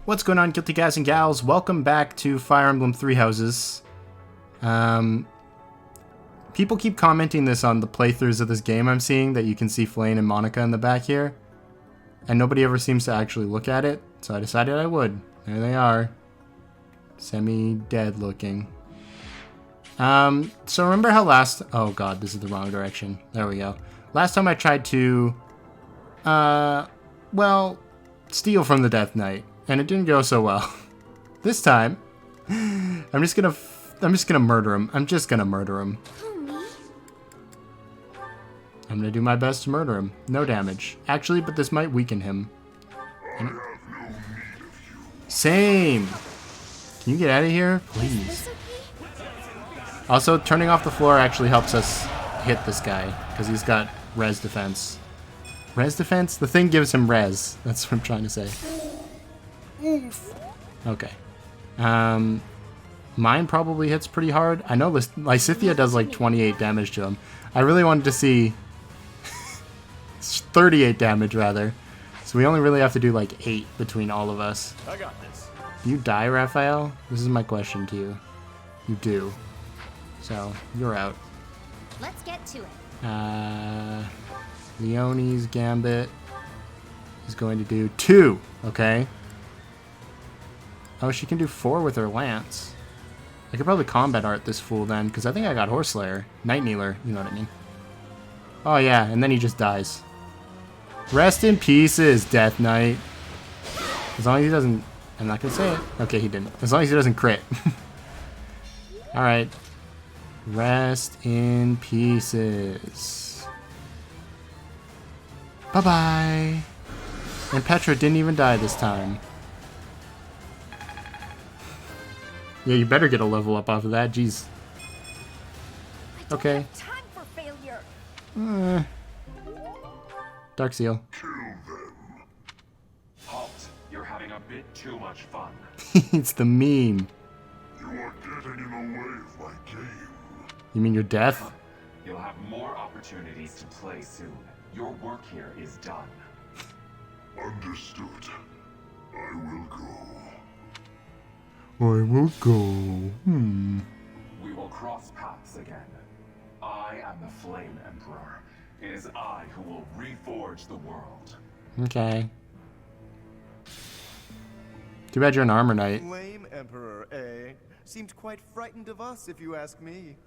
What's going on, guilty guys and gals? Welcome back to Fire Emblem Three Houses. People keep commenting this on the playthroughs of this game I'm seeing, that you can see Flame and Monica in the back here. And nobody ever seems to actually look at it, so I decided I would. There they are. Semi-dead looking. So remember how oh god, this is the wrong direction. There we go. Last time I tried to, well, steal from the Death Knight, and it didn't go so well. This time, I'm just gonna murder him. I'm just gonna murder him. I'm gonna do my best to murder him. No damage. Actually, but this might weaken him. Same! Can you get out of here? Please. Also, turning off the floor actually helps us hit this guy, because he's got res defense. Res defense? The thing gives him res. That's what I'm trying to say. Okay. Mine probably hits pretty hard. I know Lysithea does like 28 damage to him. I really wanted to see 38 damage rather. So we only really have to do like 8 between all of us. I got this. Do you die, Raphael? This is my question to you. You do. So, you're out. Let's get to it. Leonie's Gambit is going to do 2. Okay. Oh, she can do 4 with her lance. I could probably combat art this fool then, because I think I got Horse Slayer. Night Kneeler, you know what I mean. Oh yeah, and then he just dies. Rest in pieces, Death Knight. As long as he doesn't... I'm not going to say it. Okay, he didn't. As long as he doesn't crit. Alright. Rest in pieces. Bye-bye. And Petra didn't even die this time. Yeah, you better get a level up off of that. Jeez. Okay. Time for failure. Dark Seal. Kill them. Halt. You're having a bit too much fun. It's the meme. You are getting in the way of my game. You mean your death? You'll have more opportunities to play soon. Your work here is done. Understood. I will go. I will go. We will cross paths again. I am the Flame Emperor. It is I who will reforge the world. Okay. Too bad you're an armor knight. Flame Emperor, eh? Seemed quite frightened of us, if you ask me.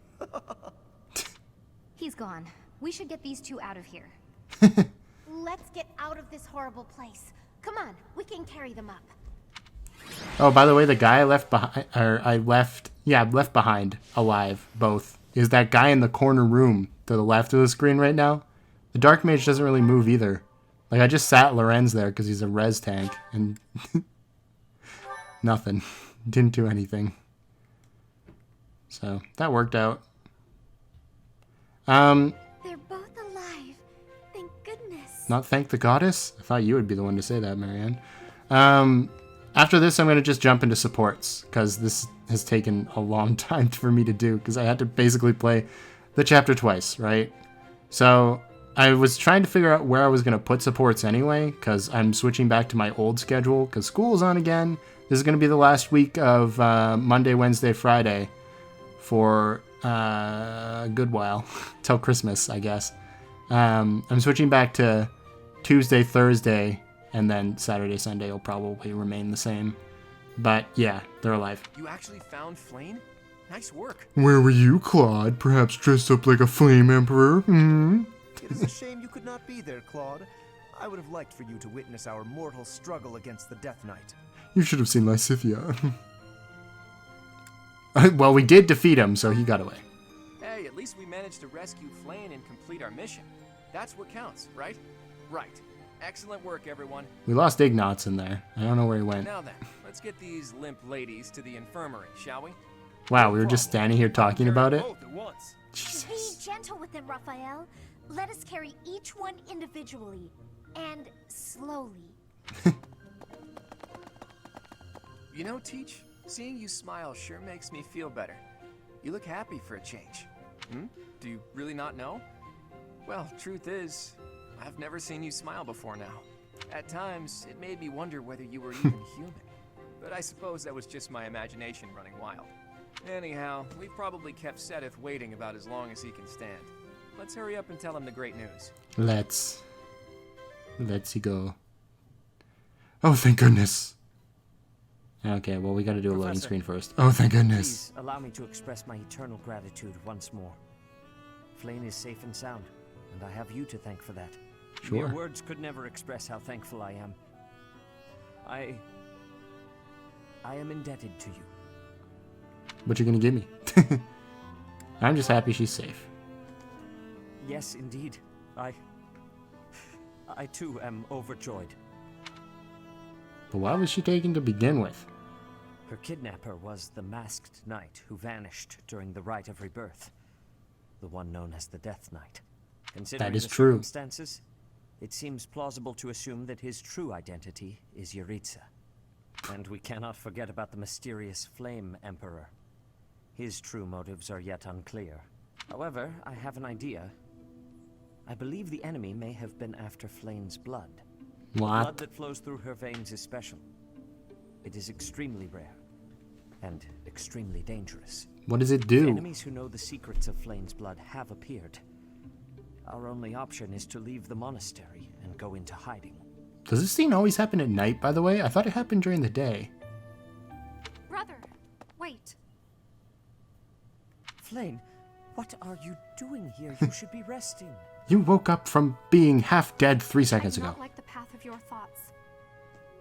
He's gone. We should get these two out of here. Let's get out of this horrible place. Come on, we can carry them up. Oh, by the way, the guy I left behind, left behind alive, both, is that guy in the corner room to the left of the screen right now. The Dark Mage doesn't really move either. Like, I just sat Lorenz there because he's a res tank, and nothing. Didn't do anything. So, that worked out. They're both alive. Thank goodness. Not thank the goddess? I thought you would be the one to say that, Marianne. After this, I'm going to just jump into supports, because this has taken a long time for me to do, because I had to basically play the chapter twice, right? So, I was trying to figure out where I was going to put supports anyway, because I'm switching back to my old schedule, because school is on again. This is going to be the last week of Monday, Wednesday, Friday for a good while, till Christmas, I guess. I'm switching back to Tuesday, Thursday, and then Saturday, Sunday will probably remain the same. But yeah, they're alive. You actually found Flame? Nice work. Where were you, Claude? Perhaps dressed up like a Flame Emperor? It is a shame you could not be there, Claude. I would have liked for you to witness our mortal struggle against the Death Knight. You should have seen Lysithea. Well, we did defeat him, so he got away. Hey, at least we managed to rescue Flame and complete our mission. That's what counts, right? Right. Excellent work, everyone. We lost Ignatz in there. I don't know where he went. Now then, let's get these limp ladies to the infirmary, shall we? Wow, we were just standing here talking about it? Both at once. Jesus. Be gentle with them, Raphael. Let us carry each one individually. And slowly. You know, Teach, seeing you smile sure makes me feel better. You look happy for a change. Do you really not know? Well, truth is, I've never seen you smile before now. At times, it made me wonder whether you were even human. but I suppose that was just my imagination running wild. Anyhow, we've probably kept Sedith waiting about as long as he can stand. Let's hurry up and tell him the great news. Let's go. Oh, thank goodness. Okay, well, we gotta do a loading Professor, screen first. Oh, thank goodness. Please allow me to express my eternal gratitude once more. Flayn is safe and sound, and I have you to thank for that. Sure. Mere words could never express how thankful I am. I am indebted to you. What you gonna give me? I'm just happy she's safe. Yes, indeed. I too am overjoyed. But why was she taken to begin with? Her kidnapper was the masked knight who vanished during the rite of rebirth. The one known as the Death Knight. Considering That is the true. circumstances, it seems plausible to assume that his true identity is Yuritsa. And we cannot forget about the mysterious Flame Emperor. His true motives are yet unclear. However, I have an idea. I believe the enemy may have been after Flayn's blood. The blood What? that flows through her veins is special. It is extremely rare. And extremely dangerous. What does it The do? enemies who know the secrets of Flayn's blood have appeared. Our only option is to leave the monastery and go into hiding. Does this scene always happen at night, by the way? I thought it happened during the day. Brother, wait. Flayn, what are you doing here? You should be resting. You woke up from being half dead 3 seconds I do ago. not like the path of your thoughts.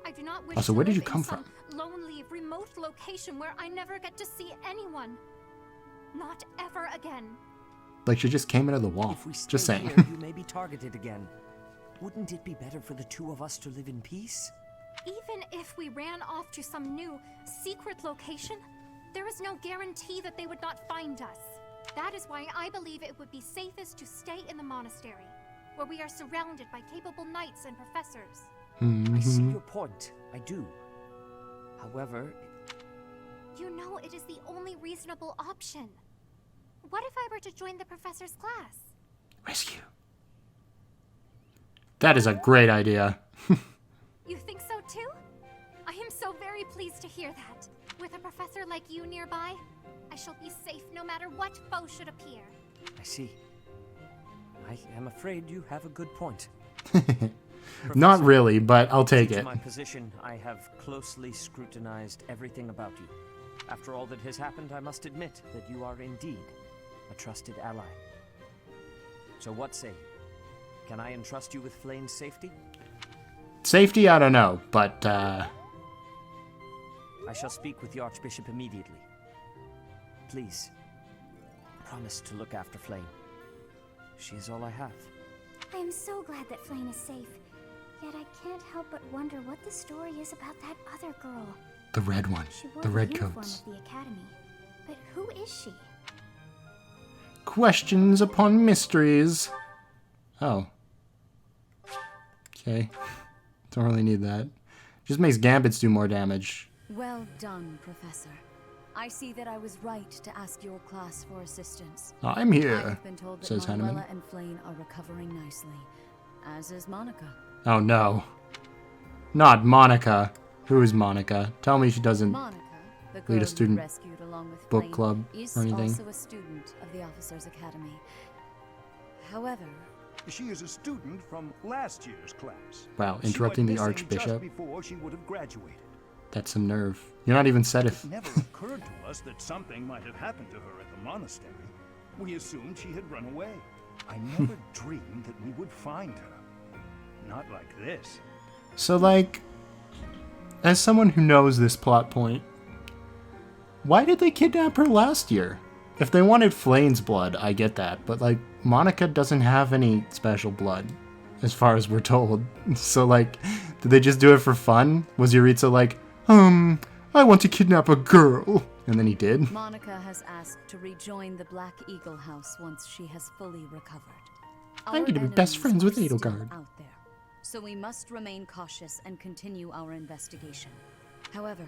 I do not wish Also, to where did live you in come some lonely, remote location where I never get to see anyone. Not ever again. Like she just came out of the wall. If we stay Just saying. here, you may be targeted again. Wouldn't it be better for the two of us to live in peace? Even if we ran off to some new, secret location, there is no guarantee that they would not find us. That is why I believe it would be safest to stay in the monastery, where we are surrounded by capable knights and professors. I see your point. I do. However, You know it is the only reasonable option. What if I were to join the professor's class? Rescue. That is a great idea. You think so too? I am so very pleased to hear that. With a professor like you nearby, I shall be safe no matter what foe should appear. I see. I am afraid you have a good point. Not Professor, really, but I'll take due to it. my position, I have closely scrutinized everything about you. After all that has happened, I must admit that you are indeed a trusted ally. So what say you? Can I entrust you with Flayn's safety? Safety, I don't know, but I shall speak with the Archbishop immediately. Please, promise to look after Flayn. She is all I have. I am so glad that Flayn is safe. Yet I can't help but wonder what the story is about that other girl. the red one, She wore the red uniform coats. of the academy. But who is she? Questions upon mysteries. Oh. Okay. Don't really need that. Just makes gambits do more damage. Well done, Professor. I see that I was right to ask your class for assistance. I'm I here, have been told that says Hanneman. Manuela and Flayn are recovering nicely, as is Monica. Oh no. Not Monica. Who is Monica? Tell me she doesn't Monica, the lead girl a you student rescued along with book Flayn, club is or anything. also a student of the Officers' Academy. However, She is a student from last year's class. Wow, She interrupting the went missing Archbishop. Just before she would have graduated. That's some nerve. You're not even Sedith. It never occurred to us that something might have happened to her at the monastery. We assumed she had run away. I never dreamed that we would find her. Not like this. So, like, as someone who knows this plot point, why did they kidnap her last year? If they wanted Flayn's blood, I get that, but, like, Monica doesn't have any special blood, as far as we're told. So, like, did they just do it for fun? Was Yuritsa like, I want to kidnap a girl? And then he did? Monica has asked to rejoin the Black Eagle House once she has fully recovered. I'm Our gonna be best enemies friends with are still Edelgard. out there, so we must remain cautious and continue our investigation. However,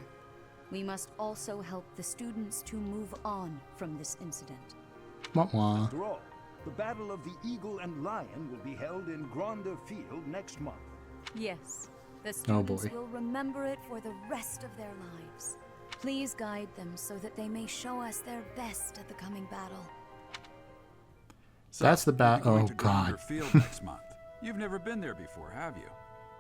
we must also help the students to move on from this incident. Wah wah. After all, the Battle of the Eagle and Lion will be held in Gronder Field next month. Yes, The students boy. will remember it for the rest of their lives. Please guide them so that they may show us their best at the coming battle. So, That's the you're battle. going Oh to go to your god. field next month. You've never been there before, have you?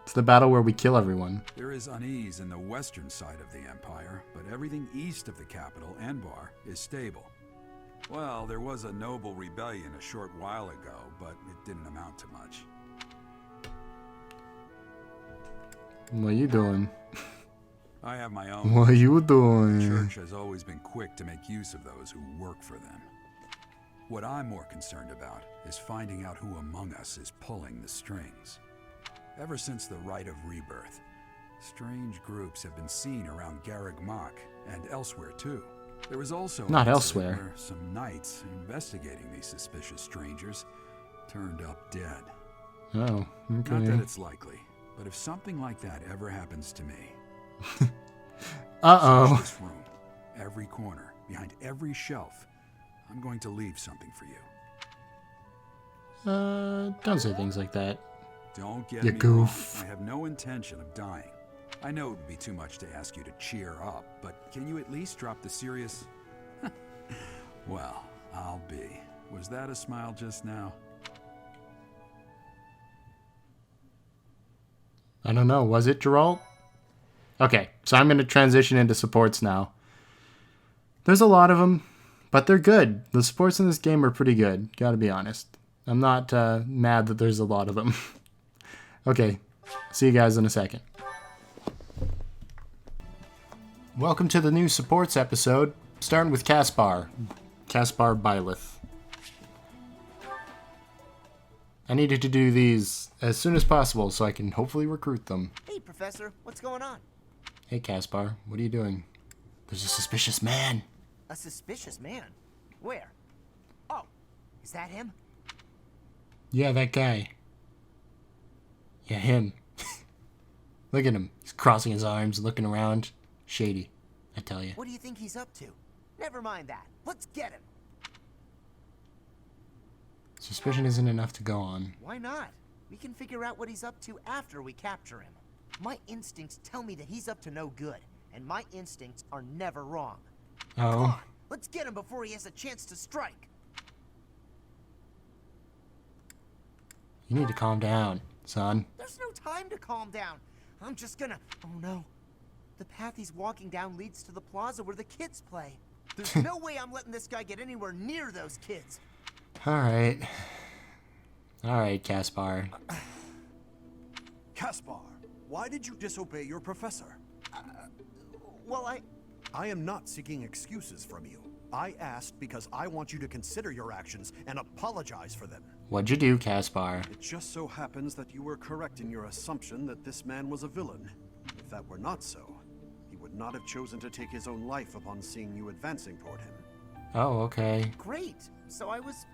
It's the battle where we kill everyone. There is unease in the western side of the Empire, but everything east of the capital, Anbar, is stable. Well, there was a noble rebellion a short while ago, but it didn't amount to much. What are you doing? I have my own. What are you The doing? church has always been quick to make use of those who work for them. What I'm more concerned about is finding out who among us is pulling the strings. Ever since the Rite of Rebirth, strange groups have been seen around Garreg Mach and elsewhere too. There was also Not an incident elsewhere. where some knights investigating these suspicious strangers turned up dead. Oh, Not that okay. it's likely, but if something like that ever happens to me, Uh-oh. search this room, every corner, behind every shelf. I'm going to leave something for you. Don't say things like that. Don't get You me goof. wrong. I have no intention of dying. I know it would be too much to ask you to cheer up, but can you at least drop the serious? Well, I'll be. Was that a smile just now? I don't know. Was it Geralt? Okay, so I'm going to transition into supports now. There's a lot of them, but they're good. The supports in this game are pretty good, gotta be honest. I'm not mad that there's a lot of them. Okay, see you guys in a second. Welcome to the new supports episode, starting with Caspar. Caspar Byleth. I needed to do these as soon as possible so I can hopefully recruit them. Hey, Professor, what's going on? Hey Caspar, what are you doing? There's a suspicious man. A suspicious man? Where? Oh, is that him? Yeah, that guy. Yeah, him. Look at him. He's crossing his arms, looking around. Shady, I tell you. What do you think he's up to? Never mind that. Let's get him. Suspicion isn't enough to go on. Why not? We can figure out what he's up to after we capture him. My instincts tell me that he's up to no good, and my instincts are never wrong. Come Oh, on, let's get him before he has a chance to strike. you need to calm down, son. There's no time to calm down. I'm just gonna... Oh no. The path he's walking down leads to the plaza where the kids play. There's no way I'm letting this guy get anywhere near those kids. Alright. Alright, Caspar. Caspar, why did you disobey your professor? Well, I am not seeking excuses from you. I asked because I want you to consider your actions and apologize for them. What'd you do, Caspar? It just so happens that you were correct in your assumption that this man was a villain. If that were not so, he would not have chosen to take his own life upon seeing you advancing toward him. Oh, okay. great. So I was...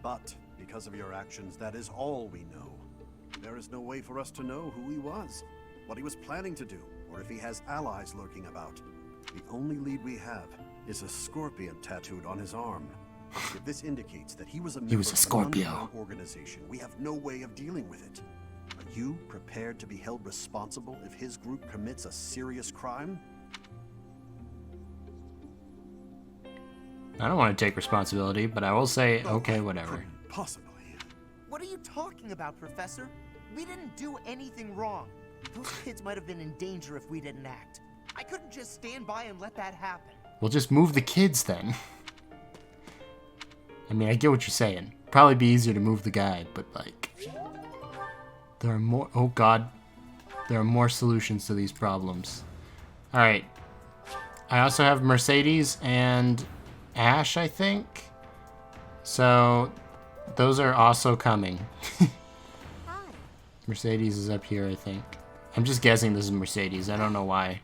But because of your actions, that is all we know. There is no way for us to know who he was, what he was planning to do, or if he has allies lurking about. The only lead we have is a scorpion tattooed on his arm. If this indicates that he was a member was a of an Scorpio. underground organization, we have no way of dealing with it. Are you prepared to be held responsible if his group commits a serious crime? I don't want to take responsibility, but I will say, okay, whatever. Couldn't possibly. What are you talking about, Professor? We didn't do anything wrong. Those kids might have been in danger if we didn't act. I couldn't just stand by and let that happen. We'll just move the kids then. I mean, I get what you're saying. Probably be easier to move the guy, but like... There are more... Oh god. There are more solutions to these problems. Alright. I also have Mercedes and Ash, I think. So, those are also coming. Mercedes is up here, I think. I'm just guessing this is Mercedes. I don't know why.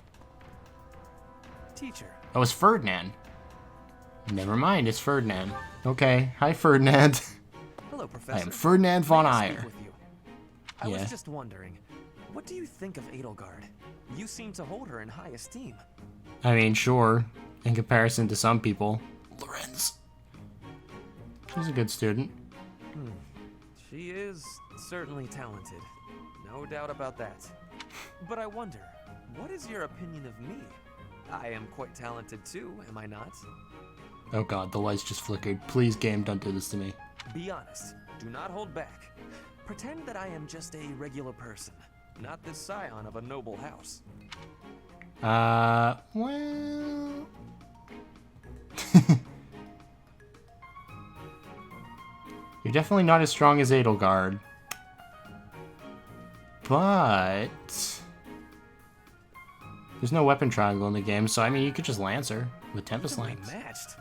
Teacher. Oh, it's Ferdinand. Never mind, it's Ferdinand. Okay, hi Ferdinand. Hello, Professor. I am Ferdinand von May I speak Eyre. with you? I Yeah. was just wondering, what do you think of Edelgard? You seem to hold her in high esteem. I mean, sure, in comparison to some people. Lorenz. She's a good student. She is certainly talented. No doubt about that. But I wonder, what is your opinion of me? I am quite talented too, am I not? Oh god, the lights just flickered. Please, game, don't do this to me. Be honest. Do not hold back. Pretend that I am just a regular person, not the scion of a noble house. Well... You're definitely not as strong as Edelgard. But... There's no weapon triangle in the game, so I mean, you could just lance her with Tempest Lance. Matched?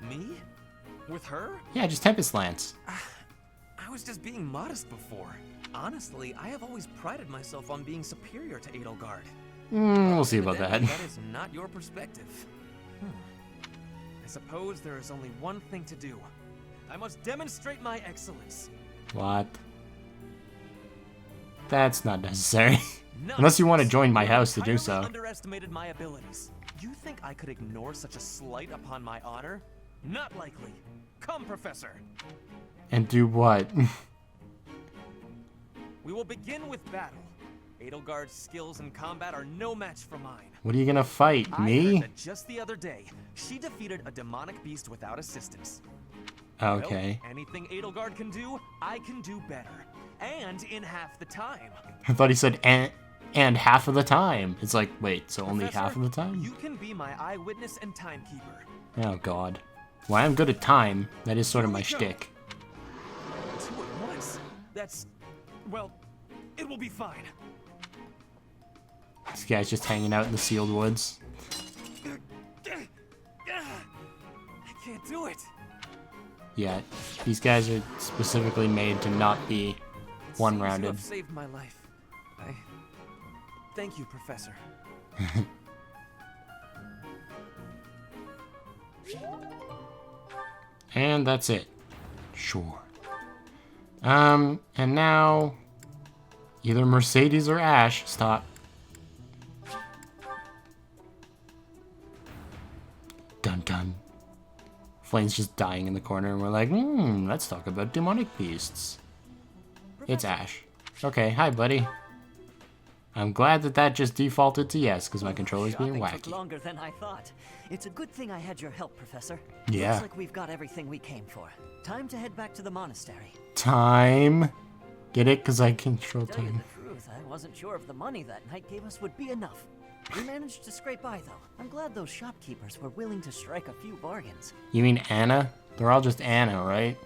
Me? With her? Yeah, just Tempest Lance. I was just being modest before. Honestly, I have always prided myself on being superior to Edelgard. We'll see about that. That is not your perspective. I suppose there is only one thing to do. I must demonstrate my excellence. What? That's not necessary. Unless you want to join my house to do so. Underestimated my abilities. You think I could ignore such a slight upon my honor? Not likely. Come, Professor. And do what? We will begin with battle. Edelgard's skills in combat are no match for mine. What are you gonna fight? I Me? heard that just the other day, she defeated a demonic beast without assistance. Okay. Well, anything Edelgard can do, I can do better. And in half the time. I thought he said and half of the time. It's like, wait, so only half of the time? You can be my eyewitness and timekeeper. Oh god. Well, I'm good at time. That is sort of my shtick. 2 at once? That's... well, it will be fine. This guy's just hanging out in the sealed woods. I can't do it. Yeah, these guys are specifically made to not be one-rounded. You have saved my life. I thank you, Professor. And that's it. Sure. And now either Mercedes or Ash. Stop. Dun dun. Flame's just dying in the corner, and we're like, let's talk about demonic beasts. It's Ash. Okay, hi, buddy. I'm glad that just defaulted to yes, because my controller's being wacky. Took longer than I thought. It's a good thing I had your help, Professor. Yeah. Looks like we've got everything we came for. Time to head back to the monastery. Time. Get it? Because I control To tell you time. the truth, I wasn't sure if the money that night gave us would be enough. We managed to scrape by, though. I'm glad those shopkeepers were willing to strike a few bargains. You mean Anna? They're all just Anna, right?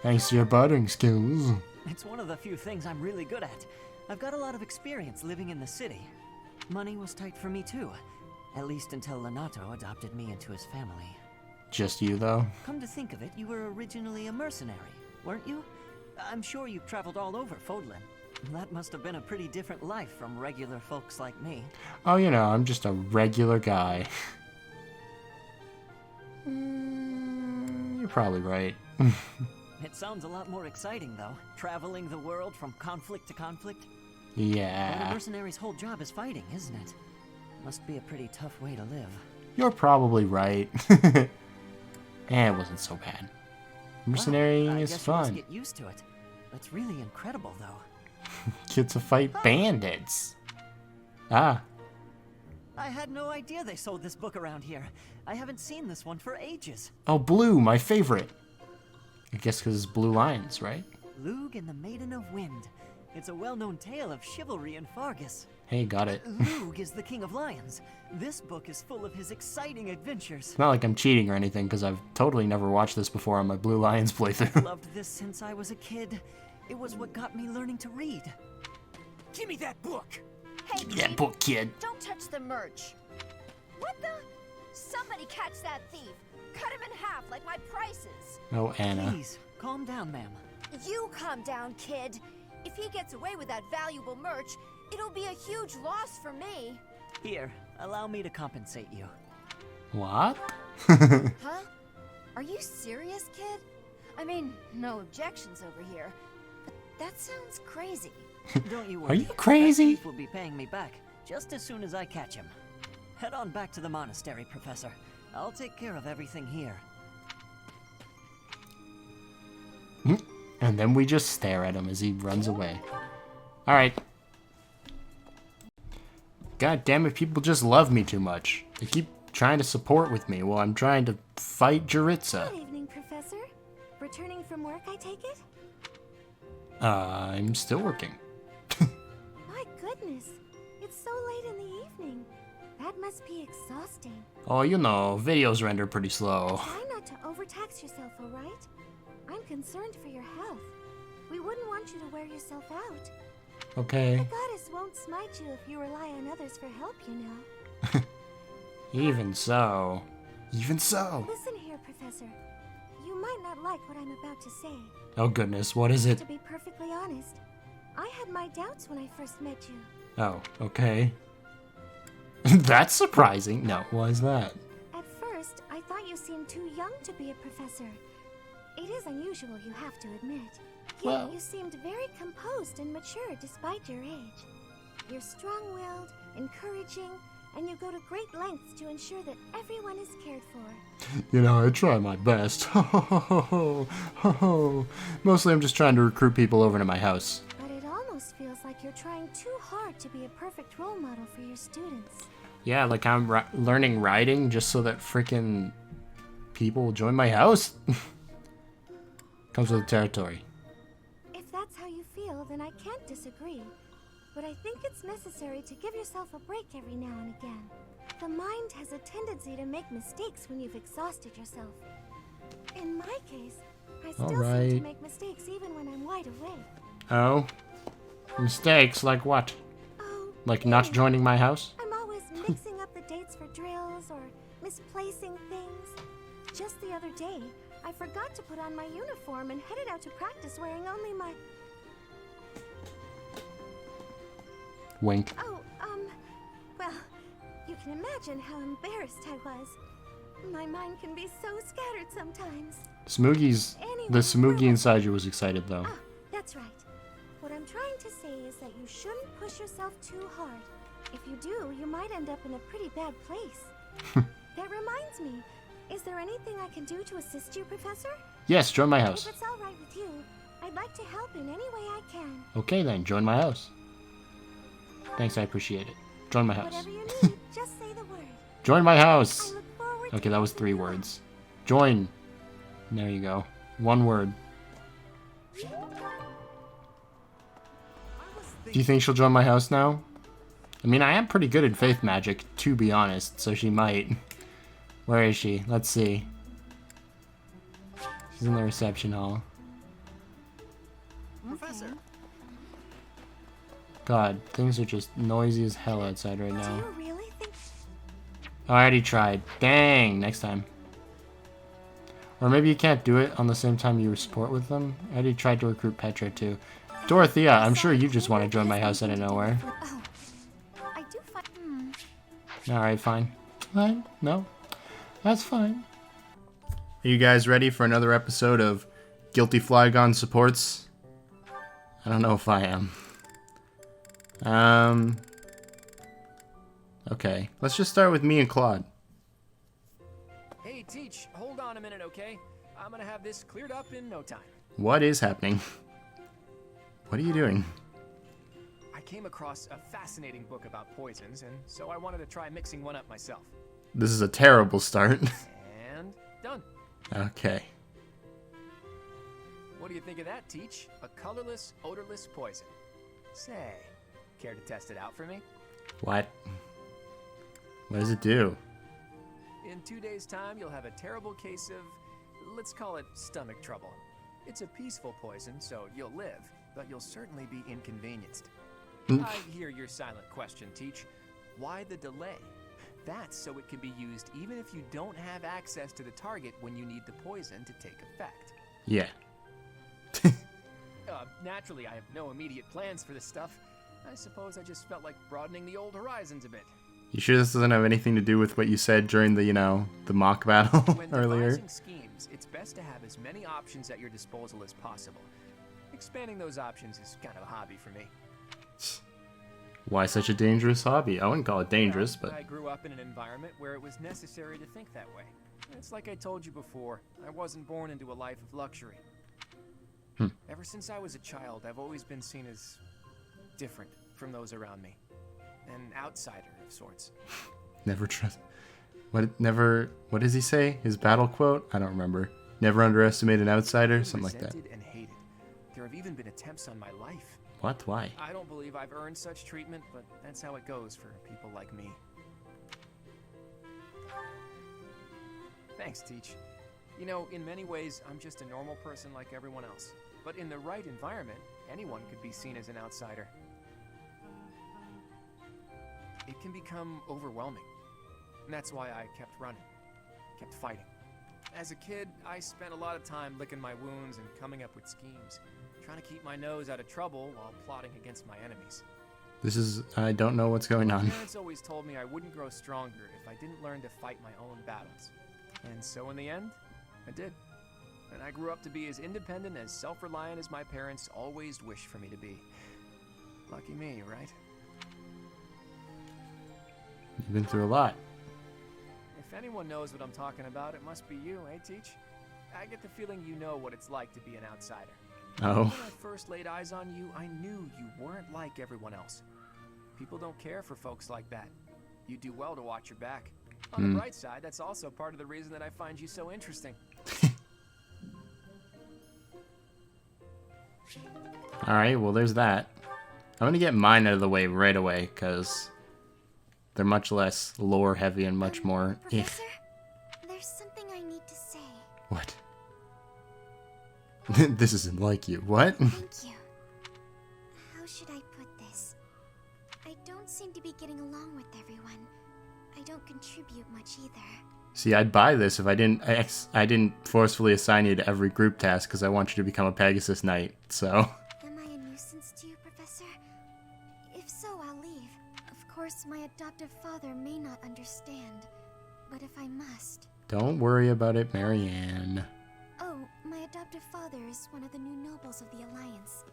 Thanks to your bartering skills. It's one of the few things I'm really good at. I've got a lot of experience living in the city. Money was tight for me, too. At least until Lenato adopted me into his family. Just you, though? Come to think of it, you were originally a mercenary, weren't you? I'm sure you've traveled all over Fodlan. That must have been a pretty different life from regular folks like me. Oh, you know, I'm just a regular guy. You're probably right. It sounds a lot more exciting, though. Traveling the world from conflict to conflict. But a Yeah. mercenary's whole job is fighting, isn't it? Must be a pretty tough way to live. You're probably right. It wasn't so bad. Mercenary Well, I is guess you must fun. get used to it. That's really incredible, though. Get to fight bandits. Ah. I had no idea they sold this book around here. I haven't seen this one for ages. Oh, Blue, my favorite. I guess because it's Blue Lions, right? Lug and the Maiden of Wind. It's a well-known tale of chivalry in Fargus. Hey, got it. Lug is the king of lions. This book is full of his exciting adventures. It's not like I'm cheating or anything, because I've totally never watched this before on my Blue Lions playthrough. Loved this since I was a kid. It was what got me learning to read. Give me that book. Hey, That book, kid. don't touch the merch. What the? Somebody catch that thief. Cut him in half like my prices. Oh, Anna. Please, calm down, ma'am. You calm down, kid. If he gets away with that valuable merch, it'll be a huge loss for me. Here, allow me to compensate you. What? Huh? Are you serious, kid? I mean, no objections over here. But that sounds crazy. Don't you worry. Are you crazy? That thief will be paying me back just as soon as I catch him. Head on back to the monastery, Professor. I'll take care of everything here. And then we just stare at him as he runs away. Alright. God damn it, people just love me too much. They keep trying to support with me while I'm trying to fight Jaritza. Good evening, Professor. Returning from work, I take it? I'm still working. My goodness. It's so late in the evening. That must be exhausting. Oh, you know, videos render pretty slow. Try not to overtax yourself, alright? I'm concerned for your health. We wouldn't want you to wear yourself out. Okay. The goddess won't smite you if you rely on others for help, you know. Even so. Even so. Listen here, Professor. You might not like what I'm about to say. Oh goodness, what is it? To be perfectly honest, I had my doubts when I first met you. Oh, okay. That's surprising. No, why is that? At first, I thought you seemed too young to be a professor. It is unusual, you have to admit. Yet Well, you seemed very composed and mature despite your age. You're strong-willed, encouraging, and you go to great lengths to ensure that everyone is cared for. you know, I try my best. Mostly I'm just trying to recruit people over to my house. But it almost feels like you're trying too hard to be a perfect role model for your students. Yeah, like I'm learning riding just so that freaking people will join my house. Comes with the territory. If that's how you feel, then I can't disagree. But I think it's necessary to give yourself a break every now and again. The mind has a tendency to make mistakes when you've exhausted yourself. In my case, I still seem to make mistakes even when I'm wide awake. Oh? Mistakes? Like what? Oh, Like not joining my house? I'm always mixing up the dates for drills or misplacing things. Just the other day, I forgot to put on my uniform and headed out to practice wearing only my... Wink. Oh, well, you can imagine how embarrassed I was. My mind can be so scattered sometimes. Smoogies. The Smoogie inside you was excited though. Ah, that's right. What I'm trying to say is that you shouldn't push yourself too hard. If you do, you might end up in a pretty bad place. That reminds me, is there anything I can do to assist you, Professor? Yes, join my house. If it's all right with you, I'd like to help in any way I can. Okay then, join my house. Thanks, I appreciate it. Join my house. Whatever you need, just say the word. Join my house! I look forward Okay, to that was 3 words. Join. There you go. 1 word. Do you think she'll join my house now? I mean, I am pretty good at faith magic, to be honest, so she might. Where is she? Let's see. She's in the reception hall. Professor. God, things are just noisy as hell outside right now. Do you really think... Oh, I already tried. Dang, next time. Or maybe you can't do it on the same time you support with them. I already tried to recruit Petra too. Dorothea, I'm sure you just want to join my house out of nowhere. Oh, I do find... Alright, fine. Fine? No? That's fine. Are you guys ready for another episode of Guilty Flygon Supports? I don't know if I am. Okay, let's just start with me and Claude. Hey, Teach, hold on a minute, okay? I'm gonna have this cleared up in no time. What is happening? What are you doing? I came across a fascinating book about poisons, and so I wanted to try mixing one up myself. This is a terrible start. And done. Okay. What do you think of that, Teach? A colorless, odorless poison. Say, care to test it out for me? What? What does it do? In 2 days' time, you'll have a terrible case of, let's call it stomach trouble. It's a peaceful poison, so you'll live, but you'll certainly be inconvenienced. I hear your silent question, Teach. Why the delay? That's so it can be used even if you don't have access to the target when you need the poison to take effect. Yeah. Naturally, I have no immediate plans for this stuff. I suppose I just felt like broadening the old horizons a bit. You sure this doesn't have anything to do with what you said during the, the mock battle When earlier? devising schemes, it's best to have as many options at your disposal as possible. Expanding those options is kind of a hobby for me. Why such a dangerous hobby? I wouldn't call it dangerous, but... I grew up in an environment where it was necessary to think that way. It's like I told you before, I wasn't born into a life of luxury. Ever since I was a child, I've always been seen as different from those around me. An outsider, sorts. Never trust. What does he say? His battle quote? I don't remember. Never underestimate an outsider? Something like that. Resented and hated. There have even been attempts on my life. What? Why? I don't believe I've earned such treatment, but that's how it goes for people like me. Thanks, Teach. You know, in many ways, I'm just a normal person like everyone else. But in the right environment, anyone could be seen as an outsider. It can become overwhelming. And that's why I kept running, kept fighting. As a kid, I spent a lot of time licking my wounds and coming up with schemes, trying to keep my nose out of trouble while plotting against my enemies. I don't know what's going on. My parents always told me I wouldn't grow stronger if I didn't learn to fight my own battles. And so in the end, I did. And I grew up to be as independent, as self-reliant as my parents always wished for me to be. Lucky me, right? You've been through a lot. If anyone knows what I'm talking about, it must be you, eh, Teach? I get the feeling you know what it's like to be an outsider. Oh. When I first laid eyes on you, I knew you weren't like everyone else. People don't care for folks like that. You do well to watch your back. On the bright side, that's also part of the reason that I find you so interesting. Alright, well there's that. I'm gonna get mine out of the way right away, because they're much less lore heavy and much more Professor, there's something I need to say. What? This isn't like you. What? Thank you. How should I put this? I don't seem to be getting along with everyone. I don't contribute much either. See, I'd buy this if I didn't forcefully assign you to every group task because I want you to become a Pegasus Knight, so... Am I a nuisance to you, Professor? If so, I'll leave. Of course, my adoptive father may not understand, but if I must... Don't worry about it, Marianne. Oh, my adoptive father is one of the new nobles of the Alliance.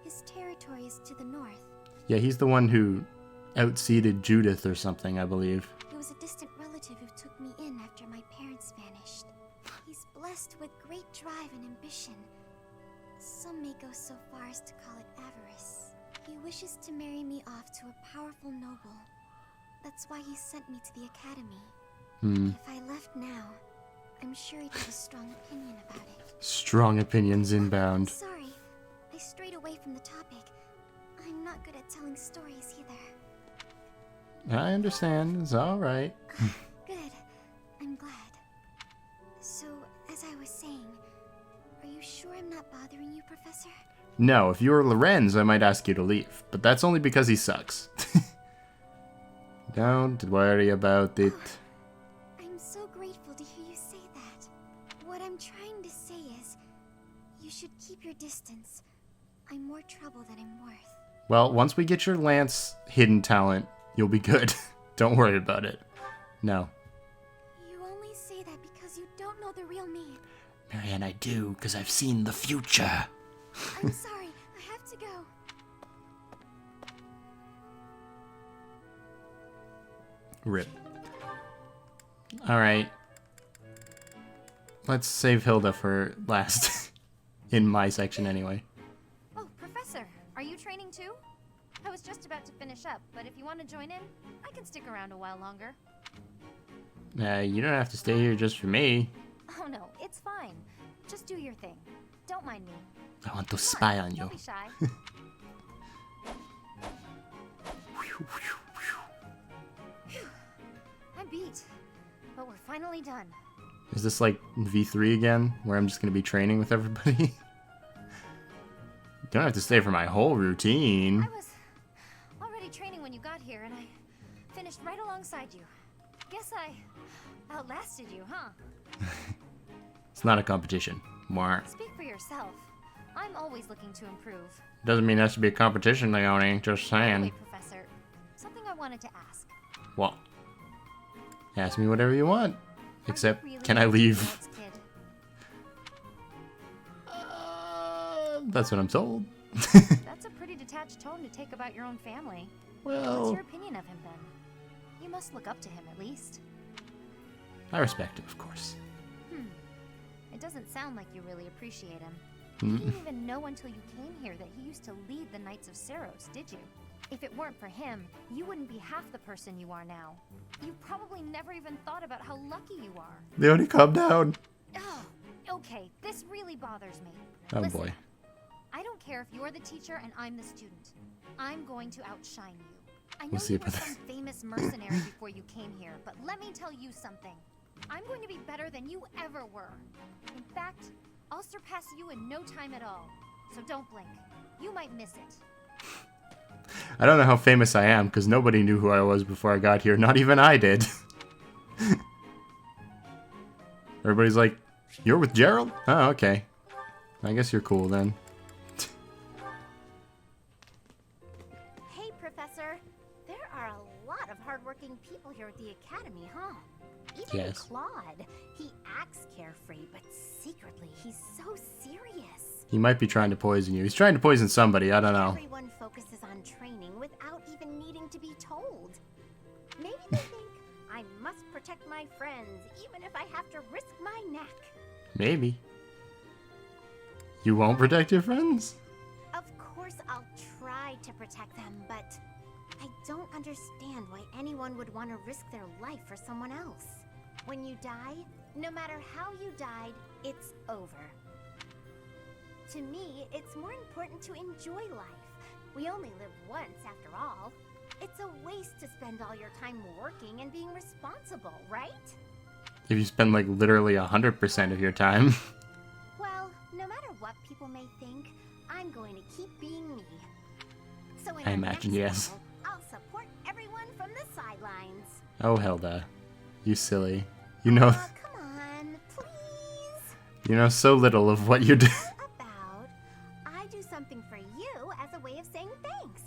His territory is to the north. Yeah, he's the one who outseated Judith or something, I believe. He was a distant relative who took me in after my parents vanished. He's blessed with great drive and ambition. Some may go so far as to call it avarice. He wishes to marry me off to a powerful noble. That's why he sent me to the academy. If I left now, I'm sure he'd have a strong opinion about it. Strong opinions inbound. Sorry, I strayed away from the topic. I'm not good at telling stories either. I understand. It's alright. Good. I'm glad. So, as I was saying, are you sure I'm not bothering you, Professor? No, if you were Lorenz, I might ask you to leave. But that's only because he sucks. Don't worry about it. I'm so grateful to hear you say that. What I'm trying to say is, you should keep your distance. I'm more trouble than I'm worth. Well, once we get your Lance hidden talent, you'll be good. Don't worry about it. No. You only say that because you don't know the real me. Marianne, I do, because I've seen the future. I'm sorry, I have to go. Rip. Alright. Let's save Hilda for last. In my section, anyway. Oh, Professor, are you training too? I was just about to finish up, but if you want to join in, I can stick around a while longer. You don't have to stay here just for me. Oh no, it's fine. Just do your thing. Don't mind me. I want to spy on you. Don't be shy. I'm beat, but we're finally done. Is this like V3 again, where I'm just going to be training with everybody? You don't have to stay for my whole routine. I was already training when you got here, and I finished right alongside you. Guess I outlasted you, huh? It's not a competition. More. Speak for yourself. I'm always looking to improve. Doesn't mean that should be a competition, Leone. Just saying. Wait, Professor. Something I wanted to ask. What? Ask me whatever you want. Except, Really can I leave? Lance kid? That's what I'm told. That's a pretty detached tone to take about your own family. What's Well, your opinion of him then? You must look up to him at least. I respect it, of course. It doesn't sound like you really appreciate him. Hmm. You didn't even know until you came here that he used to lead the Knights of Seros, did you? If it weren't for him, you wouldn't be half the person you are now. You probably never even thought about how lucky you are. Leonie, calm down. Oh, okay, this really bothers me. Oh Listen, boy. I don't care if you're the teacher and I'm the student. I'm going to outshine you. I know We'll see you were about some famous mercenary before you came here, but let me tell you something. I'm going to be better than you ever were. In fact, I'll surpass you in no time at all. So don't blink. You might miss it. I don't know how famous I am, because nobody knew who I was before I got here. Not even I did. Everybody's like, you're with Gerald? Oh, okay. I guess you're cool then. Hey, Professor. There are a lot of hardworking people here at the Academy, huh? Even Yes. Claude. He acts carefree, but secretly he's so serious. He might be trying to poison you. He's trying to poison somebody, I don't know. Everyone focuses on training without even needing to be told. Maybe they think I must protect my friends, even if I have to risk my neck. Maybe. You won't protect your friends? Of course I'll try to protect them, but I don't understand why anyone would want to risk their life for someone else. When you die, no matter how you died, it's over. To me, it's more important to enjoy life. We only live once, after all. It's a waste to spend all your time working and being responsible, right? If you spend like literally 100% of your time. Well, no matter what people may think, I'm going to keep being me. So in I our imagine, next yes. battle, I'll support everyone from the sidelines. Oh, Hilda. You silly. You know, Aw, come on, please. you know so little of what you do. How about I do something for you as a way of saying thanks?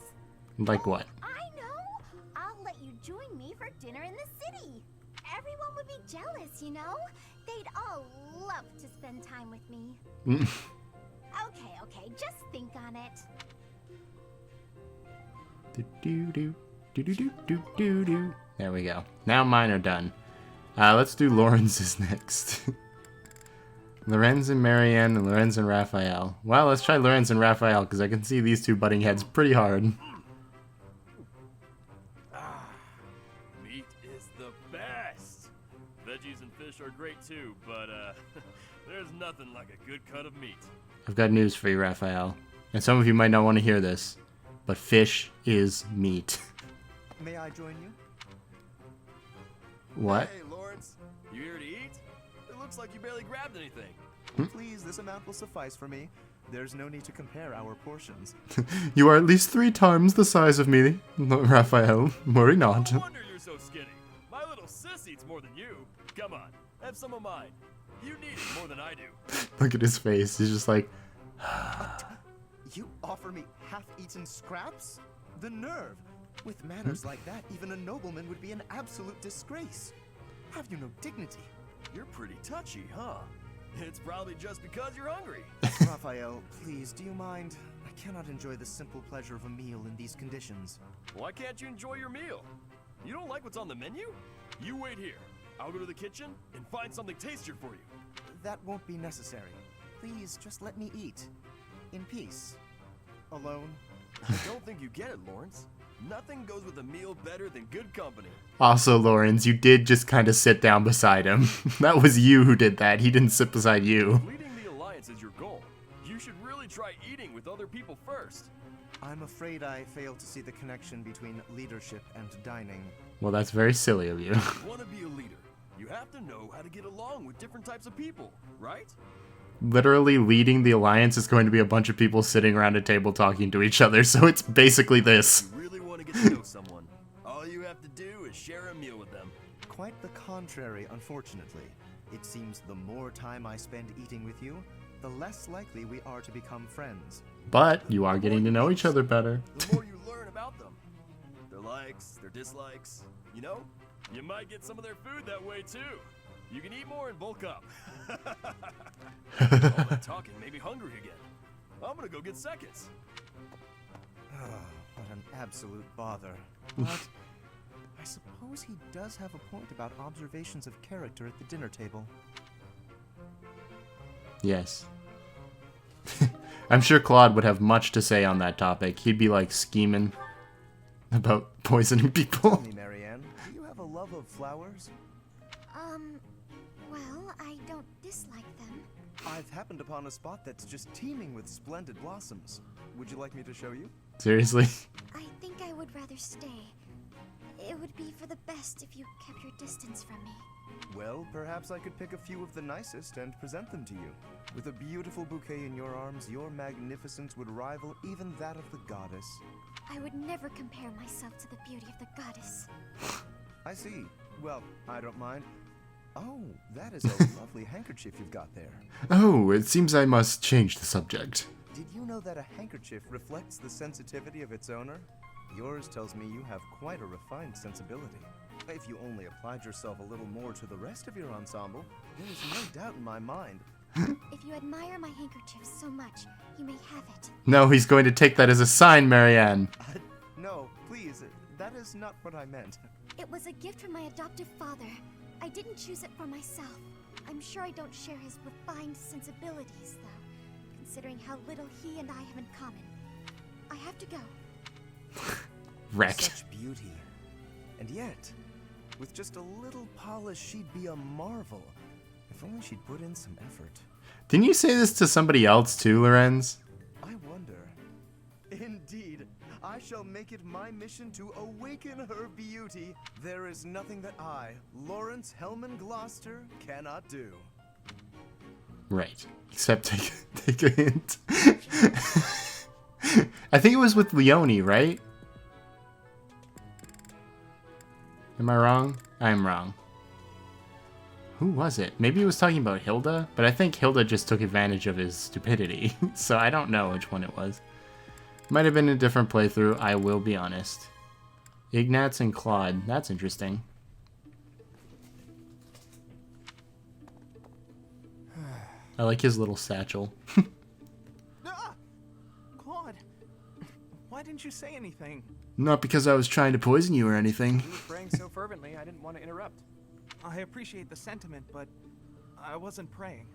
Like what? I know. I'll let you join me for dinner in the city. Everyone would be jealous, you know? They'd all love to spend time with me. Okay, just think on it. Do. There we go. Now mine are done. Let's do Lawrence's next. Lorenz and Marianne and Lorenz and Raphael. Well, let's try Lorenz and Raphael, because I can see these two butting heads pretty hard. Meat is the best. Veggies and fish are great too, but there's nothing like a good cut of meat. I've got news for you, Raphael. And some of you might not want to hear this, but fish is meat. May I join you? What? Hey, Lawrence, you here to eat? It looks like you barely grabbed anything. Please, this amount will suffice for me. There's no need to compare our portions. You are at least 3 times the size of me, Raphael. Worry not. No wonder you're so skinny. My little sis eats more than you. Come on, have some of mine. You need it more than I do. Look at his face. He's just like, You offer me half-eaten scraps? The nerve! With manners like that, even a nobleman would be an absolute disgrace. Have you no dignity? You're pretty touchy, huh? It's probably just because you're hungry. Raphael, please, do you mind? I cannot enjoy the simple pleasure of a meal in these conditions. Why can't you enjoy your meal? You don't like what's on the menu? You wait here. I'll go to the kitchen and find something tastier for you. That won't be necessary. Please, just let me eat. In peace. Alone. I don't think you get it, Lawrence. Nothing goes with a meal better than good company. also, Lawrence, you did just kind of sit down beside him. That was you who did that. He didn't sit beside you. Leading the Alliance is your goal. You should really try eating with other people first. I'm afraid I fail to see the connection between leadership and dining. Well, that's very silly of you. If you want to be a leader, you have to know how to get along with different types of people, right? Literally leading the Alliance is going to be a bunch of people sitting around a table talking to each other, so it's basically this. If you really want to get to know someone, all you have to do is share a meal with them. Quite the contrary, unfortunately. It seems the more time I spend eating with you, the less likely we are to become friends. But you are getting to know each other better. The more you learn about them, their likes, their dislikes, you know, you might get some of their food that way too. You can eat more and bulk up. All that talking made me hungry again. I'm gonna go get seconds. What an absolute bother. But I suppose he does have a point about observations of character at the dinner table. Yes. I'm sure Claude would have much to say on that topic. He'd be like scheming. about poisoning people. Tell me, Marianne, do you have a love of flowers? Well, I don't dislike them. I've happened upon a spot that's just teeming with splendid blossoms. Would you like me to show you? Seriously? I think I would rather stay. It would be for the best if you kept your distance from me. Well, perhaps I could pick a few of the nicest and present them to you. With a beautiful bouquet in your arms, your magnificence would rival even that of the goddess. I would never compare myself to the beauty of the goddess. I see. Well, I don't mind. Oh, that is a lovely handkerchief you've got there. Oh, it seems I must change the subject. Did you know that a handkerchief reflects the sensitivity of its owner? Yours tells me you have quite a refined sensibility. If you only applied yourself a little more to the rest of your ensemble, there is no doubt in my mind. If you admire my handkerchief so much, you may have it. No, he's going to take that as a sign, Marianne. No, please, that is not what I meant. It was a gift from my adoptive father. I didn't choose it for myself. I'm sure I don't share his refined sensibilities, though, considering how little he and I have in common. I have to go. Wrecked. Such beauty. And yet, with just a little polish, she'd be a marvel. If only she'd put in some effort. Didn't you say this to somebody else too, Lorenz? I wonder. Indeed, I shall make it my mission to awaken her beauty. There is nothing that I, Lawrence Hellman Gloucester, cannot do. Right. Except take a hint. I think it was with Leone, right? Am I wrong? I'm wrong. Who was it? Maybe he was talking about Hilda, but I think Hilda just took advantage of his stupidity, so I don't know which one it was. Might have been a different playthrough, I will be honest. Ignatz and Claude, that's interesting. I like his little satchel. Claude, why didn't you say anything? Not because I was trying to poison you or anything. You were praying so fervently, I didn't want to interrupt. I appreciate the sentiment, but I wasn't praying.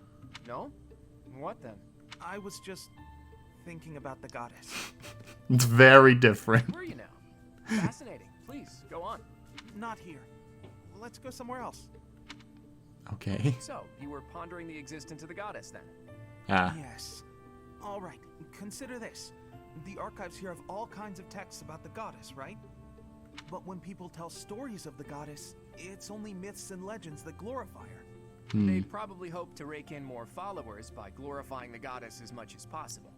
No? What then? I was just thinking about the goddess. It's very different. Where are you now? Fascinating. Please, go on. Not here. Let's go somewhere else. Okay. So, you were pondering the existence of the goddess then? Ah. Yes. All right, consider this. The archives here have all kinds of texts about the goddess, right? But when people tell stories of the goddess, it's only myths and legends that glorify her. They'd probably hope to rake in more followers by glorifying the goddess as much as possible.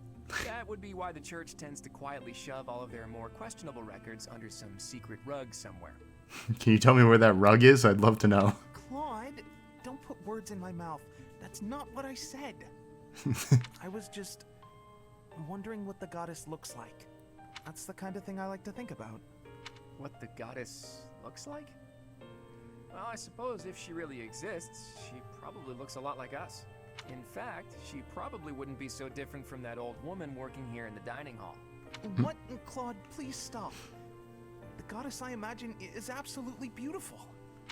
That would be why the church tends to quietly shove all of their more questionable records under some secret rug somewhere. Can you tell me where that rug is? I'd love to know. Claude, don't put words in my mouth. That's not what I said. I was just wondering what the goddess looks like. That's the kind of thing I like to think about. What the goddess looks like? Well, I suppose if she really exists, she probably looks a lot like us. In fact, she probably wouldn't be so different from that old woman working here in the dining hall. What? Claude, please stop. The goddess I imagine is absolutely beautiful.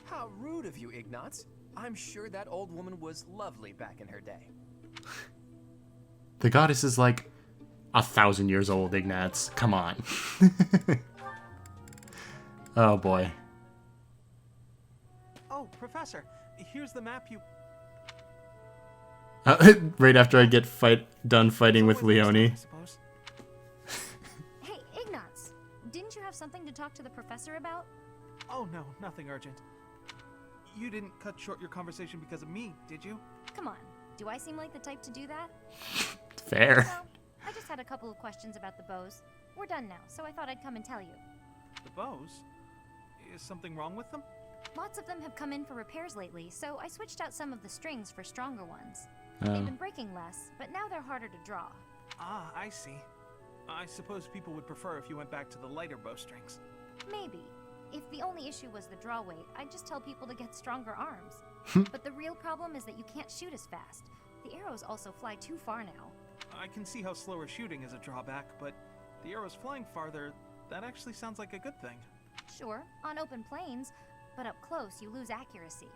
How rude of you, Ignatz. I'm sure that old woman was lovely back in her day. The goddess is like 1,000 years old, Ignatz. Come on. Oh boy. Oh, Professor, here's the map you... Right after I get done fighting with Leone. Hey, Ignatz, didn't you have something to talk to the professor about? Oh no, nothing urgent. You didn't cut short your conversation because of me, did you? Come on, do I seem like the type to do that? Fair. Well, I just had a couple of questions about the bows. We're done now, so I thought I'd come and tell you. The bows? Is something wrong with them? Lots of them have come in for repairs lately, so I switched out some of the strings for stronger ones. Oh. They've been breaking less, but now they're harder to draw. Ah, I see. I suppose people would prefer if you went back to the lighter bowstrings. Maybe. If the only issue was the draw weight, I'd just tell people to get stronger arms. But the real problem is that you can't shoot as fast. The arrows also fly too far now. I can see how slower shooting is a drawback, but the arrows flying farther, that actually sounds like a good thing. Sure, on open plains, but up close you lose accuracy.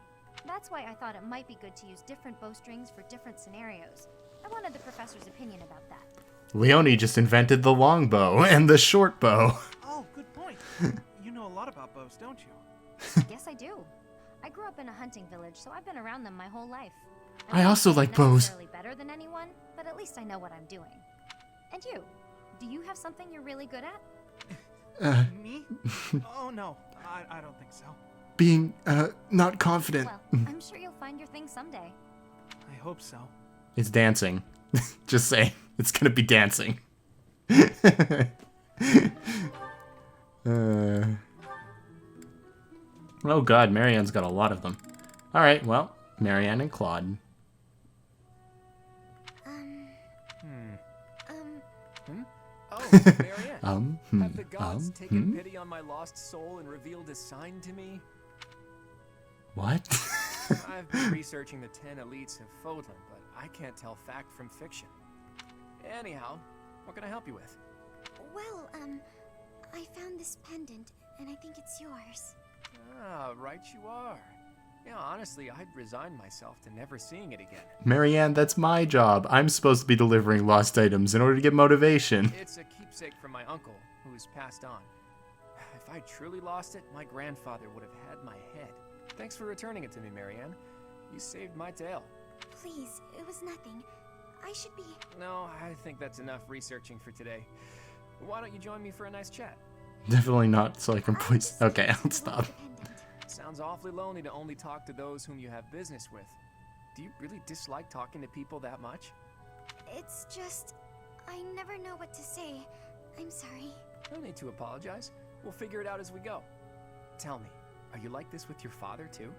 That's why I thought it might be good to use different bowstrings for different scenarios. I wanted the professor's opinion about that. Leone just invented the long bow and the short bow. Oh, good point. You know a lot about bows, don't you? Yes, I do. I grew up in a hunting village, so I've been around them my whole life. I also I'm like not bows. necessarily better than anyone, but at least I know what I'm doing. And you? Do you have something you're really good at? Me? Oh no, I don't think so. Being, not confident. Well, I'm sure you'll find your thing someday. I hope so. It's dancing. Just saying. It's gonna be dancing. Oh god, Marianne's got a lot of them. Alright, well, Marianne and Claude. Oh, Marianne. Have the gods taken pity on my lost soul and revealed a sign to me? What? I've been researching the 10 elites of Fodlan, but I can't tell fact from fiction. Anyhow, what can I help you with? Well, I found this pendant, and I think it's yours. Ah, right you are. Yeah, honestly, I'd resign myself to never seeing it again. Marianne, that's my job. I'm supposed to be delivering lost items in order to get motivation. It's a keepsake from my uncle, who's passed on. If I truly lost it, my grandfather would have had my head. Thanks for returning it to me, Marianne. You saved my tail. Please, it was nothing. I should be... No, I think that's enough researching for today. Why don't you join me for a nice chat? Definitely not, so I can please... Okay, I'll stop. Sounds awfully lonely to only talk to those whom you have business with. Do you really dislike talking to people that much? It's just... I never know what to say. I'm sorry. No need to apologize. We'll figure it out as we go. Tell me, are you like this with your father too?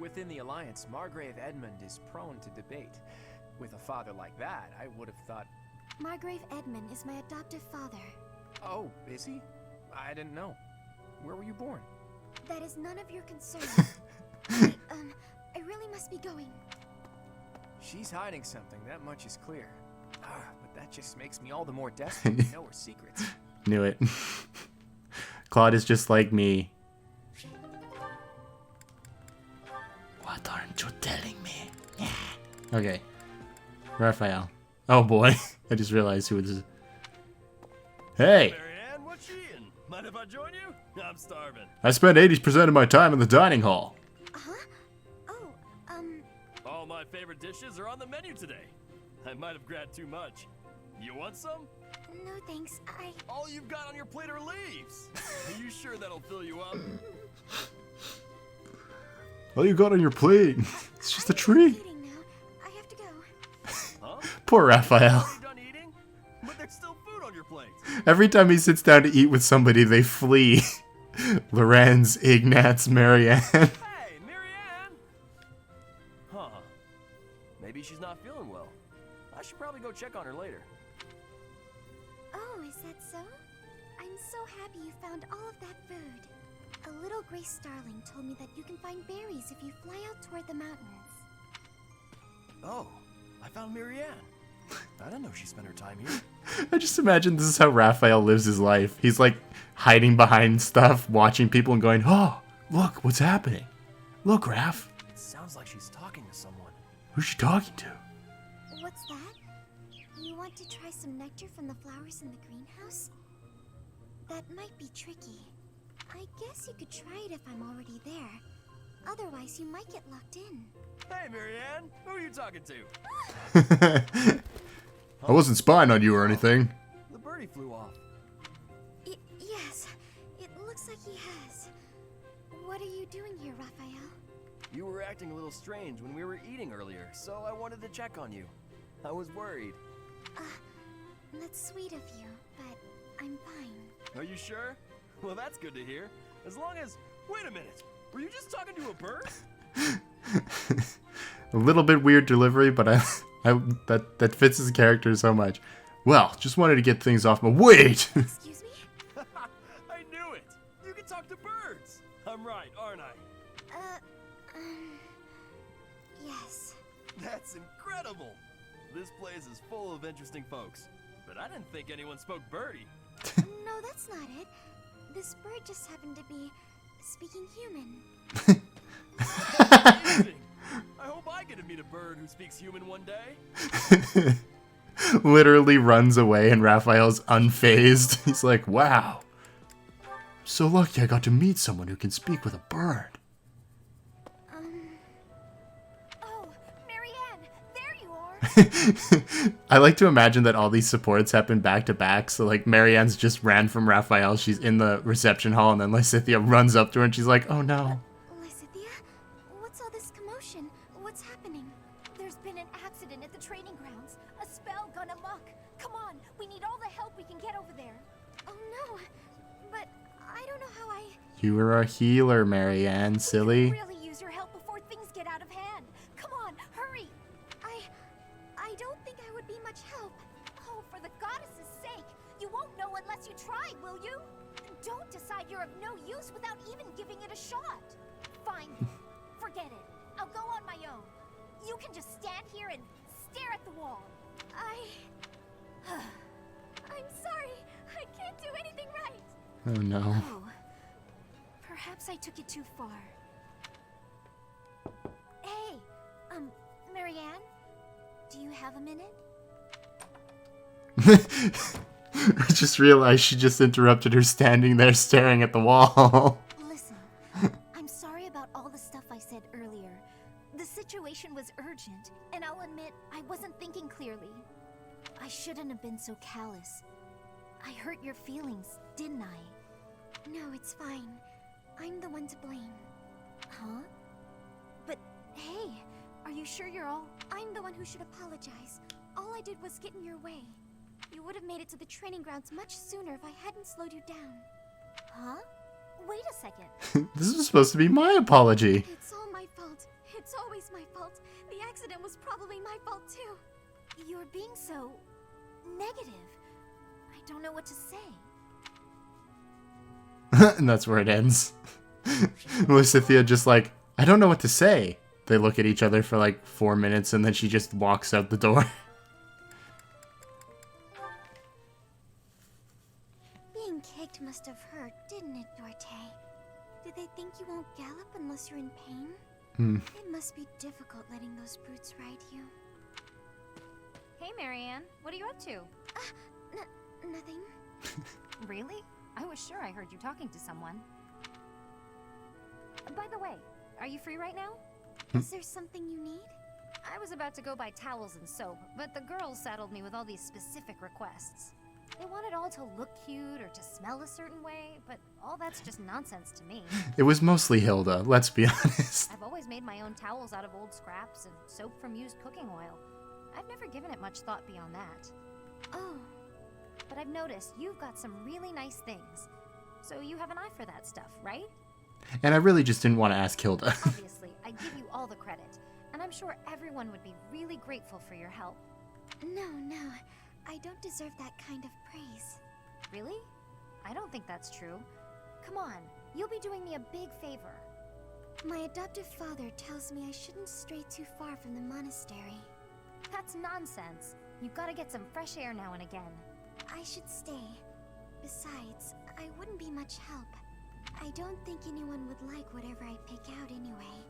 Within the Alliance, Margrave Edmund is prone to debate. With a father like that, I would have thought... Margrave Edmund is my adoptive father. Oh, is he? I didn't know. Where were you born? That is none of your concern. I really must be going. She's hiding something, that much is clear. But that just makes me all the more desperate to know her secrets. Knew it. Claude is just like me. What aren't you telling me? Okay. Raphael. Oh boy. I just realized who it is. Hey! Marianne, what's she eating? Mind if I join you? I'm starving. I spent 80% of my time in the dining hall. All my favorite dishes are on the menu today. I might have grabbed too much. You want some? No thanks, All you've got on your plate are leaves. Are you sure that'll fill you up? All you got on your plate. It's just a tree. eating now. I have to go. Huh? Poor Raphael. Are you done eating? But there's still food on your plate. Every time he sits down to eat with somebody, they flee. Lorenz, Ignatz, Marianne. Hey, Marianne! Huh. Maybe she's not feeling well. I should probably go check on her later. Oh, is that so? I'm so happy you found all of that food. A little gray starling told me that you can find berries if you fly out toward the mountains. Oh, I found Marianne. I didn't know she spent her time here. I just imagine this is how Raphael lives his life. He's like hiding behind stuff, watching people and going, oh, look, what's happening? Look, Raph. It sounds like she's talking to someone. Who's she talking to? What's that? You want to try some nectar from the flowers in the greenhouse? That might be tricky. I guess you could try it if I'm already there. Otherwise, you might get locked in. Hey, Marianne, who are you talking to? I wasn't spying on you or anything. The birdie flew off. Yes, it looks like he has. What are you doing here, Raphael? You were acting a little strange when we were eating earlier, so I wanted to check on you. I was worried. That's sweet of you, but I'm fine. Are you sure? Well, that's good to hear. As long as... Wait a minute! Were you just talking to a bird? A little bit weird delivery, but that fits his character so much. Well, just wanted to get things off my... Wait! Excuse me? I knew it! You can talk to birds! I'm right, aren't I? Yes. That's incredible! This place is full of interesting folks. But I didn't think anyone spoke birdie. No, that's not it. This bird just happened to be speaking human. Amazing! I hope I get to meet a bird who speaks human one day. Literally runs away and Raphael's unfazed. He's like, wow. So lucky I got to meet someone who can speak with a bird. Oh, Marianne, there you are. I like to imagine that all these supports happen back to back. So like Marianne's just ran from Raphael. She's in the reception hall, and then Lysithea runs up to her and she's like, "Oh no." Lysithea? What's all this commotion? What's happening? There's been an accident at the training grounds. A spell gone amok. Come on, we need all the help we can get over there. Oh no, but I don't know how I... You were a healer, Marianne, silly. Really use your help before things get out of hand. Come on, hurry. I don't think I would be much help. Oh, for the goddess's sake. You won't know unless you try, will you? Don't decide you're of no use without even giving it a shot. Fine. Forget it. I'll go on my own. You can just stand here and stare at the wall. I'm sorry. I can't do anything right. Oh no. Oh. Perhaps I took it too far. Hey, Marianne? Do you have a minute? I just realized she just interrupted her standing there staring at the wall. Listen, I'm sorry about all the stuff I said earlier. The situation was urgent, and I'll admit I wasn't thinking clearly. I shouldn't have been so callous. I hurt your feelings, didn't I? No, it's fine. I'm the one to blame. Huh? But hey, are you sure you're all... I'm the one who should apologize. All I did was get in your way. You would have made it to the training grounds much sooner if I hadn't slowed you down. Huh? Wait a second. This is supposed to be my apology. It's all my fault. It's always my fault. The accident was probably my fault too. You're being so... negative. I don't know what to say. And that's where it ends. Lysithea just like, I don't know what to say. They look at each other for like 4 minutes and then she just walks out the door. Being kicked must have hurt, didn't it, Dorte? Do they think you won't gallop unless you're in pain? It must be difficult letting those brutes ride you. Hey, Marianne, what are you up to? Nothing. Really? I was sure I heard you talking to someone. By the way, are you free right now? Is there something you need? I was about to go buy towels and soap, but the girls saddled me with all these specific requests. They want it all to look cute or to smell a certain way, but all that's just nonsense to me. It was mostly Hilda, let's be honest. I've always made my own towels out of old scraps and soap from used cooking oil. I've never given it much thought beyond that. Oh. But I've noticed you've got some really nice things. So you have an eye for that stuff, right? And I really just didn't want to ask Hilda. Obviously, I give you all the credit. And I'm sure everyone would be really grateful for your help. No, I don't deserve that kind of praise. Really? I don't think that's true. Come on, you'll be doing me a big favor. My adoptive father tells me I shouldn't stray too far from the monastery. That's nonsense. You've got to get some fresh air now and again. I should stay. Besides, I wouldn't be much help. I don't think anyone would like whatever I pick out anyway.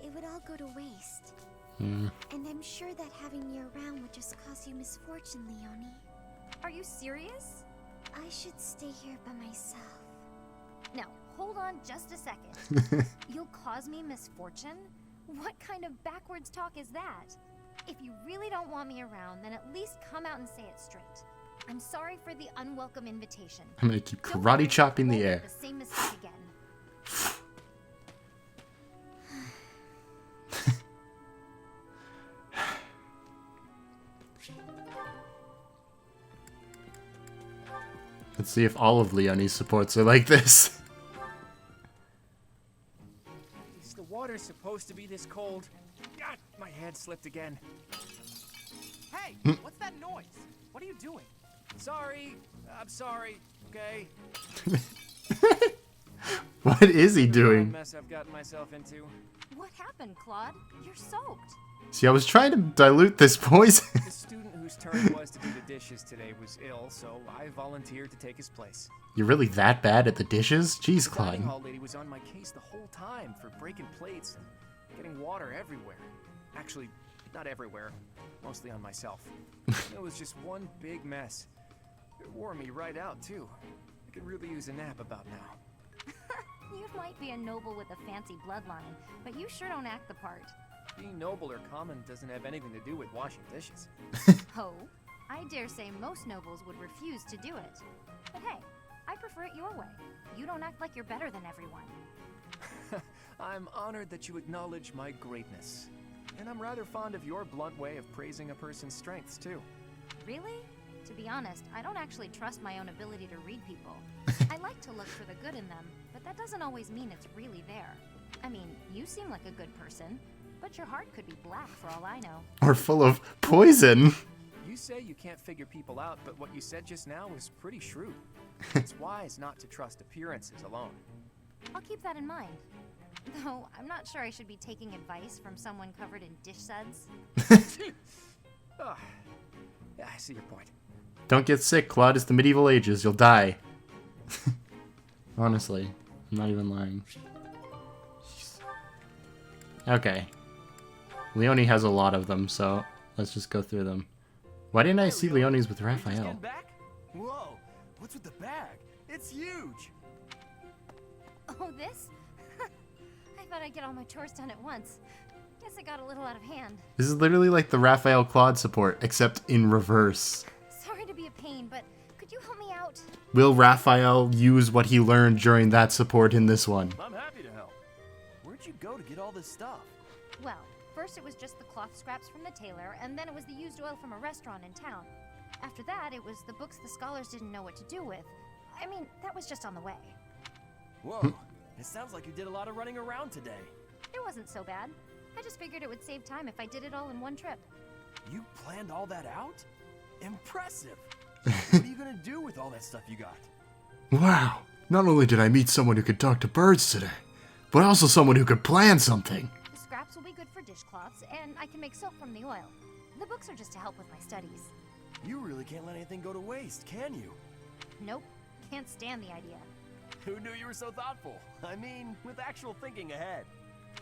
It would all go to waste. And I'm sure that having me around would just cause you misfortune, Leonie. Are you serious? I should stay here by myself. Now, hold on just a second. You'll cause me misfortune? What kind of backwards talk is that? If you really don't want me around, then at least come out and say it straight. I'm sorry for the unwelcome invitation. I'm gonna keep karate chopping the air. The same mistake again. Let's see if all of Leonie's supports are like this. Is the water supposed to be this cold? God, my head slipped again. Hey, what's that noise? What are you doing? Sorry, I'm sorry, okay? What is he The doing? mess I've gotten myself into. What happened, Claude? You're soaked. See, I was trying to dilute this poison. The student whose turn it was to do the dishes today was ill, so I volunteered to take his place. You're really that bad at the dishes? Jeez, The Claude. dining hall lady was on my case the whole time for breaking plates and getting water everywhere. Actually, not everywhere. Mostly on myself. It was just one big mess. It wore me right out, too. I could really use a nap about now. You might be a noble with a fancy bloodline, but you sure don't act the part. Being noble or common doesn't have anything to do with washing dishes. Ho, I dare say most nobles would refuse to do it. But hey, I prefer it your way. You don't act like you're better than everyone. I'm honored that you acknowledge my greatness. And I'm rather fond of your blunt way of praising a person's strengths, too. Really? To be honest, I don't actually trust my own ability to read people. I like to look for the good in them, but that doesn't always mean it's really there. I mean, you seem like a good person, but your heart could be black for all I know. Or full of poison. You say you can't figure people out, but what you said just now was pretty shrewd. It's wise not to trust appearances alone. I'll keep that in mind. Though, I'm not sure I should be taking advice from someone covered in dish suds. Oh, yeah, I see your point. Don't get sick, Claude. It's the medieval ages. You'll die. Honestly, I'm not even lying. Okay. Leone has a lot of them, so let's just go through them. Why didn't I see Leone's with Raphael? Whoa, what's with the bag? It's huge. Oh, this? I thought I'd get all my chores done at once. Guess it got a little out of hand. This is literally like the Raphael Claude support, except in reverse. Sorry to be a pain, but could you help me out? Will Raphael use what he learned during that support in this one? I'm happy to help. Where'd you go to get all this stuff? Well, first it was just the cloth scraps from the tailor, and then it was the used oil from a restaurant in town. After that, it was the books the scholars didn't know what to do with. I mean, that was just on the way. Whoa, it sounds like you did a lot of running around today. It wasn't so bad. I just figured it would save time if I did it all in one trip. You planned all that out? Impressive. What are you gonna do with all that stuff you got? Wow. Not only did I meet someone who could talk to birds today, but also someone who could plan something. The scraps will be good for dishcloths, and I can make soap from the oil. The books are just to help with my studies. You really can't let anything go to waste, can you? Nope. Can't stand the idea. Who knew you were so thoughtful? I mean, with actual thinking ahead.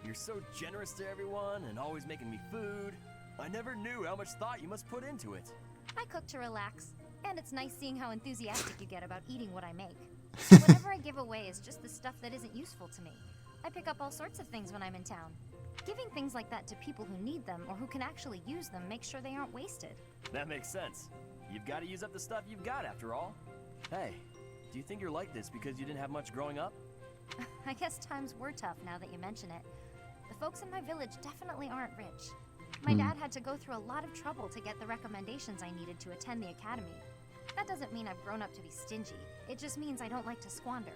You're so generous to everyone and always making me food. I never knew how much thought you must put into it. I cook to relax, and it's nice seeing how enthusiastic you get about eating what I make. Whatever I give away is just the stuff that isn't useful to me. I pick up all sorts of things when I'm in town. Giving things like that to people who need them or who can actually use them makes sure they aren't wasted. That makes sense. You've got to use up the stuff you've got after all. Hey, do you think you're like this because you didn't have much growing up? I guess times were tough now that you mention it. The folks in my village definitely aren't rich. My dad had to go through a lot of trouble to get the recommendations I needed to attend the academy. That doesn't mean I've grown up to be stingy. It just means I don't like to squander.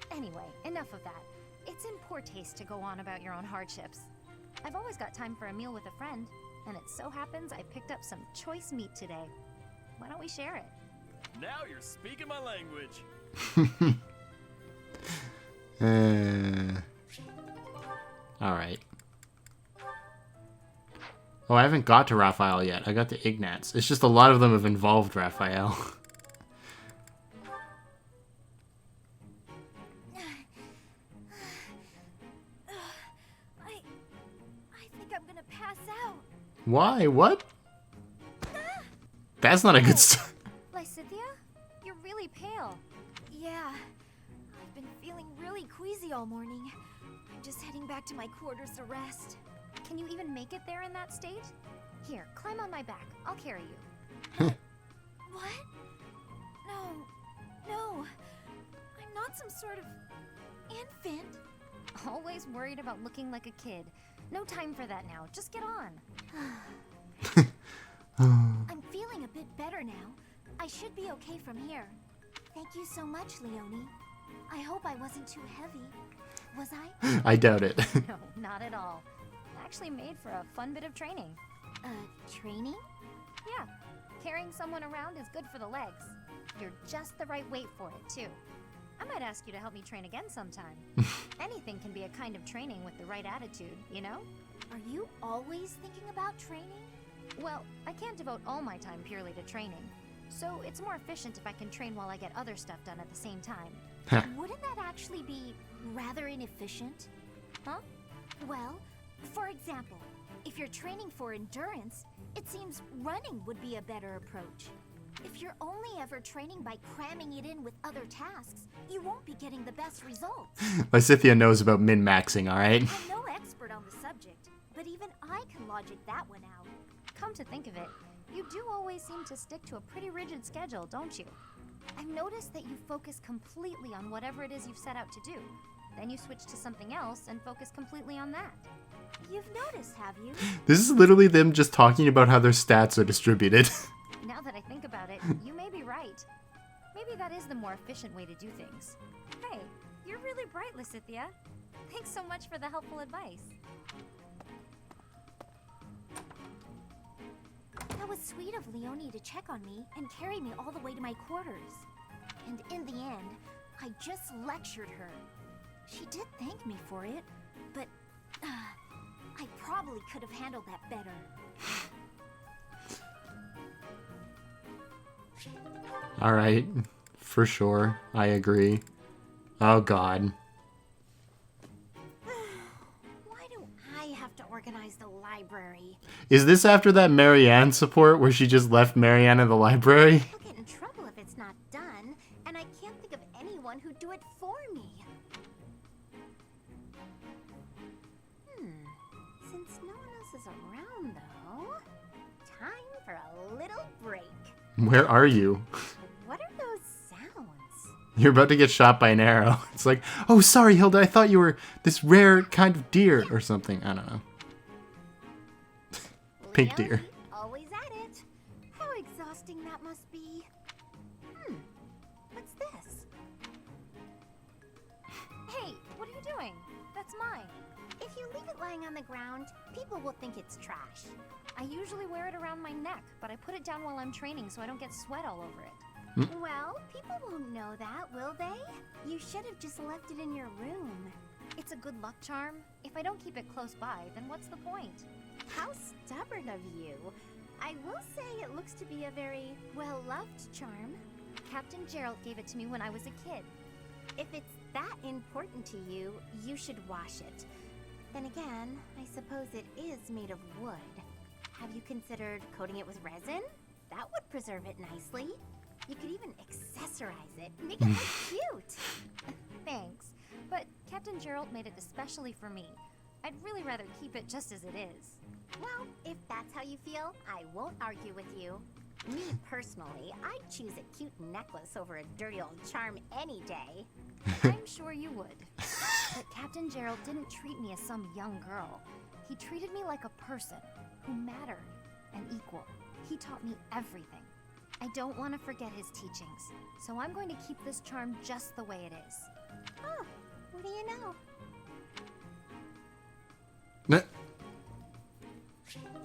Anyway, enough of that. It's in poor taste to go on about your own hardships. I've always got time for a meal with a friend, and it so happens I picked up some choice meat today. Why don't we share it? Now you're speaking my language. Alright. Oh, I haven't got to Raphael yet. I got to Ignatz. It's just a lot of them have involved Raphael. I think I'm gonna pass out. Why? What? That's not a good start. Lysithia? You're really pale. Yeah, I've been feeling really queasy all morning. I'm just heading back to my quarters to rest. Can you even make it there in that state? Here, climb on my back. I'll carry you. What? No. I'm not some sort of infant. Always worried about looking like a kid. No time for that now. Just get on. I'm feeling a bit better now. I should be okay from here. Thank you so much, Leone. I hope I wasn't too heavy. Was I? I doubt it. No, not at all. Actually made for a fun bit of training. Training? Yeah. Carrying someone around is good for the legs. You're just the right weight for it, too. I might ask you to help me train again sometime. Anything can be a kind of training with the right attitude, you know? Are you always thinking about training? Well, I can't devote all my time purely to training. So it's more efficient if I can train while I get other stuff done at the same time. Wouldn't that actually be rather inefficient? Huh? Well, for example, if you're training for endurance, it seems running would be a better approach. If you're only ever training by cramming it in with other tasks, you won't be getting the best results. Lysithea knows about min-maxing, alright? I'm no expert on the subject, but even I can logic that one out. Come to think of it, you do always seem to stick to a pretty rigid schedule, don't you? I've noticed that you focus completely on whatever it is you've set out to do. Then you switch to something else and focus completely on that. You've noticed, have you? This is literally them just talking about how their stats are distributed. Now that I think about it, you may be right. Maybe that is the more efficient way to do things. Hey, you're really bright, Lysithea. Thanks so much for the helpful advice. That was sweet of Leonie to check on me and carry me all the way to my quarters. And in the end, I just lectured her. She did thank me for it, but I probably could have handled that better. Alright, for sure. I agree. Oh god. Why do I have to organize the library? Is this after that Marianne support where she just left Marianne in the library? I'll get in trouble if it's not done, and I can't think of anyone who'd do it for me. Since no one else is around, though, time for a little break. Where are you? What are those sounds? You're about to get shot by an arrow. It's like, oh, sorry, Hilda, I thought you were this rare kind of deer or something. I don't know. Pink deer. Always at it. How exhausting that must be. What's this? Hey, what are you doing? That's mine. If you leave it lying on the ground, people will think it's trash. I usually wear it around my neck, but I put it down while I'm training so I don't get sweat all over it. Well, people won't know that, will they? You should have just left it in your room. It's a good luck charm. If I don't keep it close by, then what's the point? How stubborn of you. I will say it looks to be a very well-loved charm. Captain Gerald gave it to me when I was a kid. If it's that important to you, you should wash it. Then again, I suppose it is made of wood. Have you considered coating it with resin? That would preserve it nicely. You could even accessorize it, make it look cute. Thanks, but Captain Gerald made it especially for me. I'd really rather keep it just as it is. Well, if that's how you feel, I won't argue with you. Me personally, I'd choose a cute necklace over a dirty old charm any day. I'm sure you would. But Captain Gerald didn't treat me as some young girl. He treated me like a person who mattered and equal. He taught me everything. I don't want to forget his teachings, so I'm going to keep this charm just the way it is. Oh, what do you know?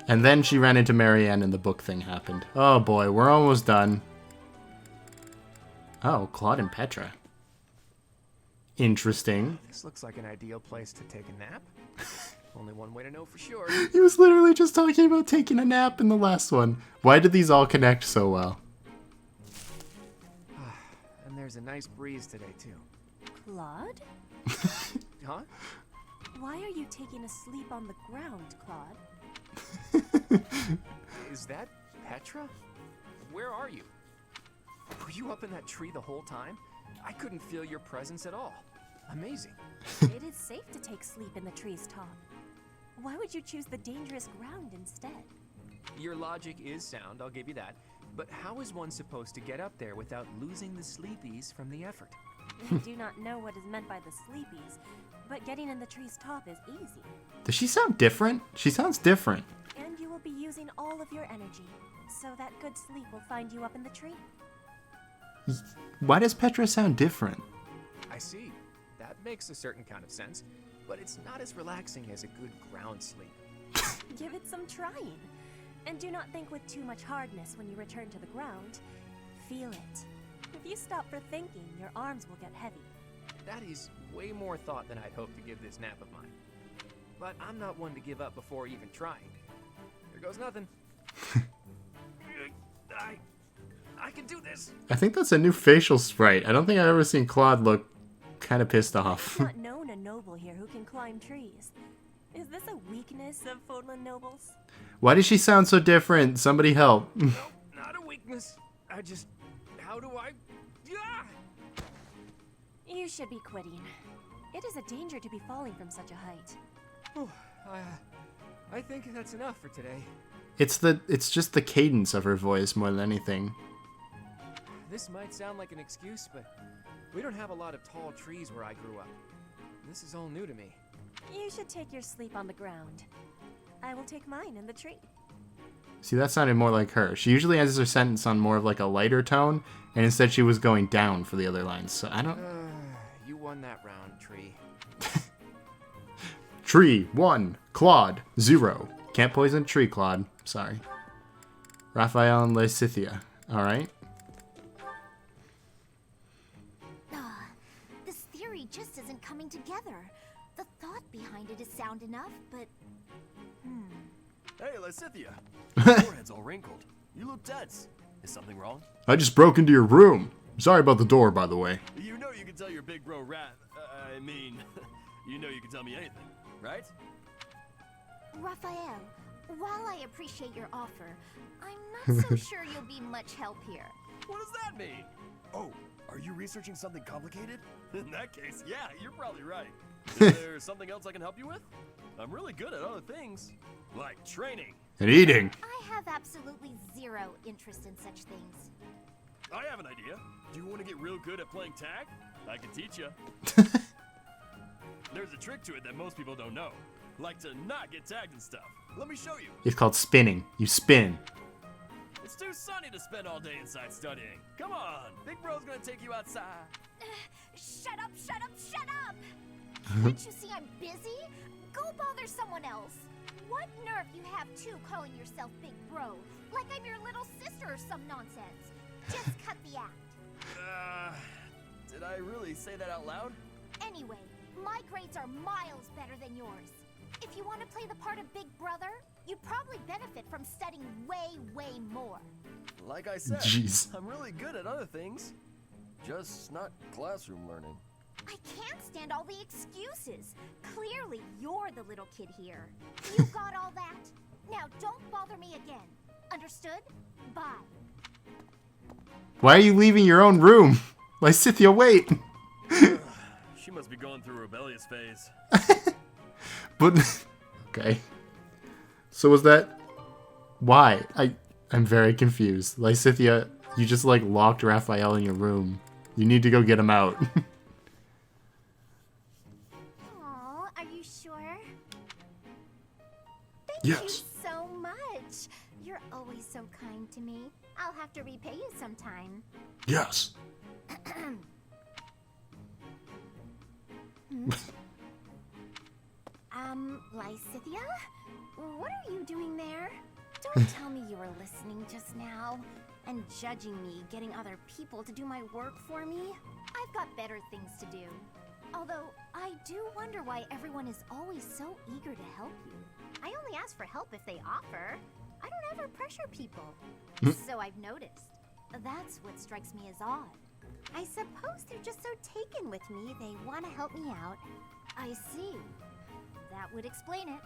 And then she ran into Marianne and the book thing happened. Oh boy, we're almost done. Oh, Claude and Petra. Interesting. This looks like an ideal place to take a nap. Only one way to know for sure. He was literally just talking about taking a nap in the last one. Why did these all connect so well? And there's a nice breeze today, too. Claude? Huh? Why are you taking a sleep on the ground, Claude? Is that Petra? Where are you? Were you up in that tree the whole time? I couldn't feel your presence at all. Amazing. It is safe to take sleep in the tree's top. Why would you choose the dangerous ground instead? Your logic is sound, I'll give you that. But how is one supposed to get up there without losing the sleepies from the effort? We do not know what is meant by the sleepies, but getting in the tree's top is easy. Does she sound different? She sounds different. And you will be using all of your energy, so that good sleep will find you up in the tree. Why does Petra sound different? I see. That makes a certain kind of sense, but it's not as relaxing as a good ground sleep. Give it some trying. And do not think with too much hardness when you return to the ground. Feel it. If you stop for thinking, your arms will get heavy. That is way more thought than I'd hoped to give this nap of mine. But I'm not one to give up before even trying. Here goes nothing. I can do this. I think that's a new facial sprite. I don't think I've ever seen Claude look kind of pissed off. I've not known a noble here who can climb trees. Is this a weakness of Fodlan nobles? Why does she sound so different? Somebody help. No, not a weakness. I just... How do I... Yeah! You should be quitting. It is a danger to be falling from such a height. Whew, I think that's enough for today. It's just the cadence of her voice more than anything. This might sound like an excuse, but we don't have a lot of tall trees where I grew up. This is all new to me. You should take your sleep on the ground. I will take mine in the tree. See, that sounded more like her. She usually has her sentence on more of like a lighter tone, and instead she was going down for the other lines. So I don't... You won that round, Tree. Tree, 1. Claude, 0. Can't poison tree, Claude. Sorry. Raphael and Lysithea. Alright. This theory just isn't coming together. The thought behind it is sound enough, but... Hey, Lysithea. Your forehead's all wrinkled. You look tense. Is something wrong? I just broke into your room. Sorry about the door, by the way. You know you can tell your big bro Rat... I mean... you know you can tell me anything, right? Raphael, while I appreciate your offer, I'm not so sure you'll be much help here. What does that mean? Oh, are you researching something complicated? In that case, yeah, you're probably right. Is there something else I can help you with? I'm really good at other things, like training. And eating. I have absolutely zero interest in such things. I have an idea. Do you want to get real good at playing tag? I can teach you. There's a trick to it that most people don't know. Like to not get tagged and stuff. Let me show you. It's called spinning. You spin. It's too sunny to spend all day inside studying. Come on, Big Bro's gonna take you outside. Shut up, shut up, shut up! Can't you see I'm busy? Go bother someone else. What nerve you have too calling yourself Big Bro, like I'm your little sister or some nonsense. Just cut the act. Did I really say that out loud? Anyway, my grades are miles better than yours. If you want to play the part of Big Brother, you'd probably benefit from studying way, way more. Like I said, Jeez. I'm really good at other things. Just not classroom learning. I can't stand all the excuses. Clearly, you're the little kid here. You got all that? Now don't bother me again. Understood? Bye. Why are you leaving your own room? Lysithea, wait. She must be going through a rebellious phase. But okay. So was that why? I'm very confused. Lysithea, you just like locked Raphael in your room. You need to go get him out. Aw, are you sure? Thank Yes. you so much. You're always so kind to me. I'll have to repay you sometime. Yes. Lysithea? What are you doing there? Don't tell me you were listening just now and judging me getting other people to do my work for me. I've got better things to do. Although, I do wonder why everyone is always so eager to help you. I only ask for help if they offer. I don't ever pressure people. So I've noticed. That's what strikes me as odd. I suppose they're just so taken with me, they want to help me out. I see. That would explain it.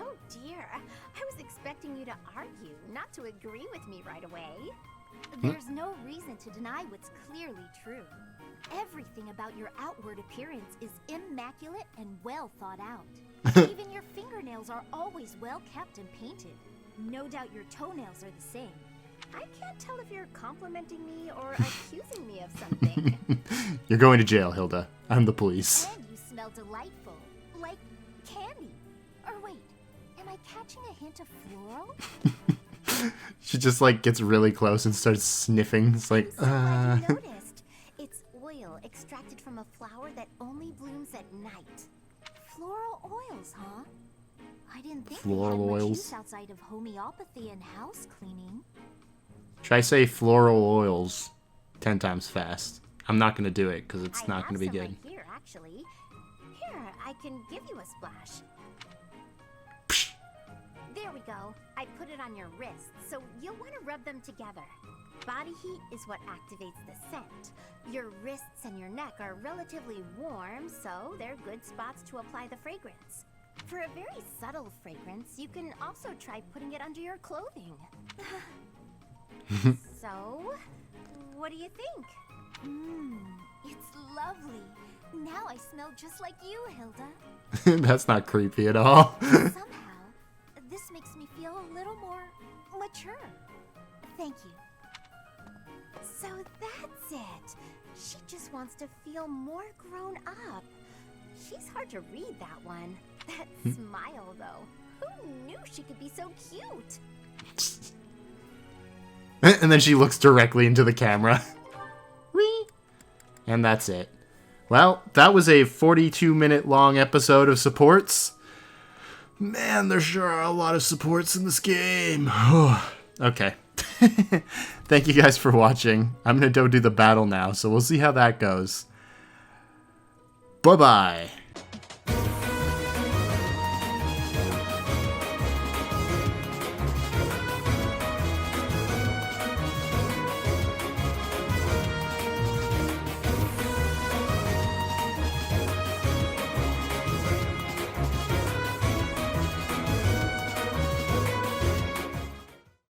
Oh dear, I was expecting you to argue, not to agree with me right away. There's no reason to deny what's clearly true. Everything about your outward appearance is immaculate and well thought out. Even your fingernails are always well kept and painted. No doubt your toenails are the same. I can't tell if you're complimenting me or accusing me of something. You're going to jail, Hilda. I'm the police. And you smell delightful, like candy. Or wait, am I catching a hint of floral? She just like gets really close and starts sniffing. It's like, I noticed. It's oil extracted from a flower that only blooms at night. Floral oils, huh? I didn't think Floral they had much oils. use outside of homeopathy and house cleaning. Try say floral oils 10 times fast. I'm not going to do it because it's not going to be good. Right here, actually. Here, I can give you a splash. There we go. I put it on your wrists, so you'll want to rub them together. Body heat is what activates the scent. Your wrists and your neck are relatively warm, so they're good spots to apply the fragrance. For a very subtle fragrance, you can also try putting it under your clothing. So, what do you think? It's lovely. Now I smell just like you, Hilda. That's not creepy at all. Somehow, this makes me feel a little more mature. Thank you. So that's it. She just wants to feel more grown up. She's hard to read, that one. That smile, though. Who knew she could be so cute? And then she looks directly into the camera. Whee! And that's it. Well, that was a 42-minute long episode of supports. Man, there sure are a lot of supports in this game. Okay. Thank you guys for watching. I'm going to go do the battle now, so we'll see how that goes. Bye-bye.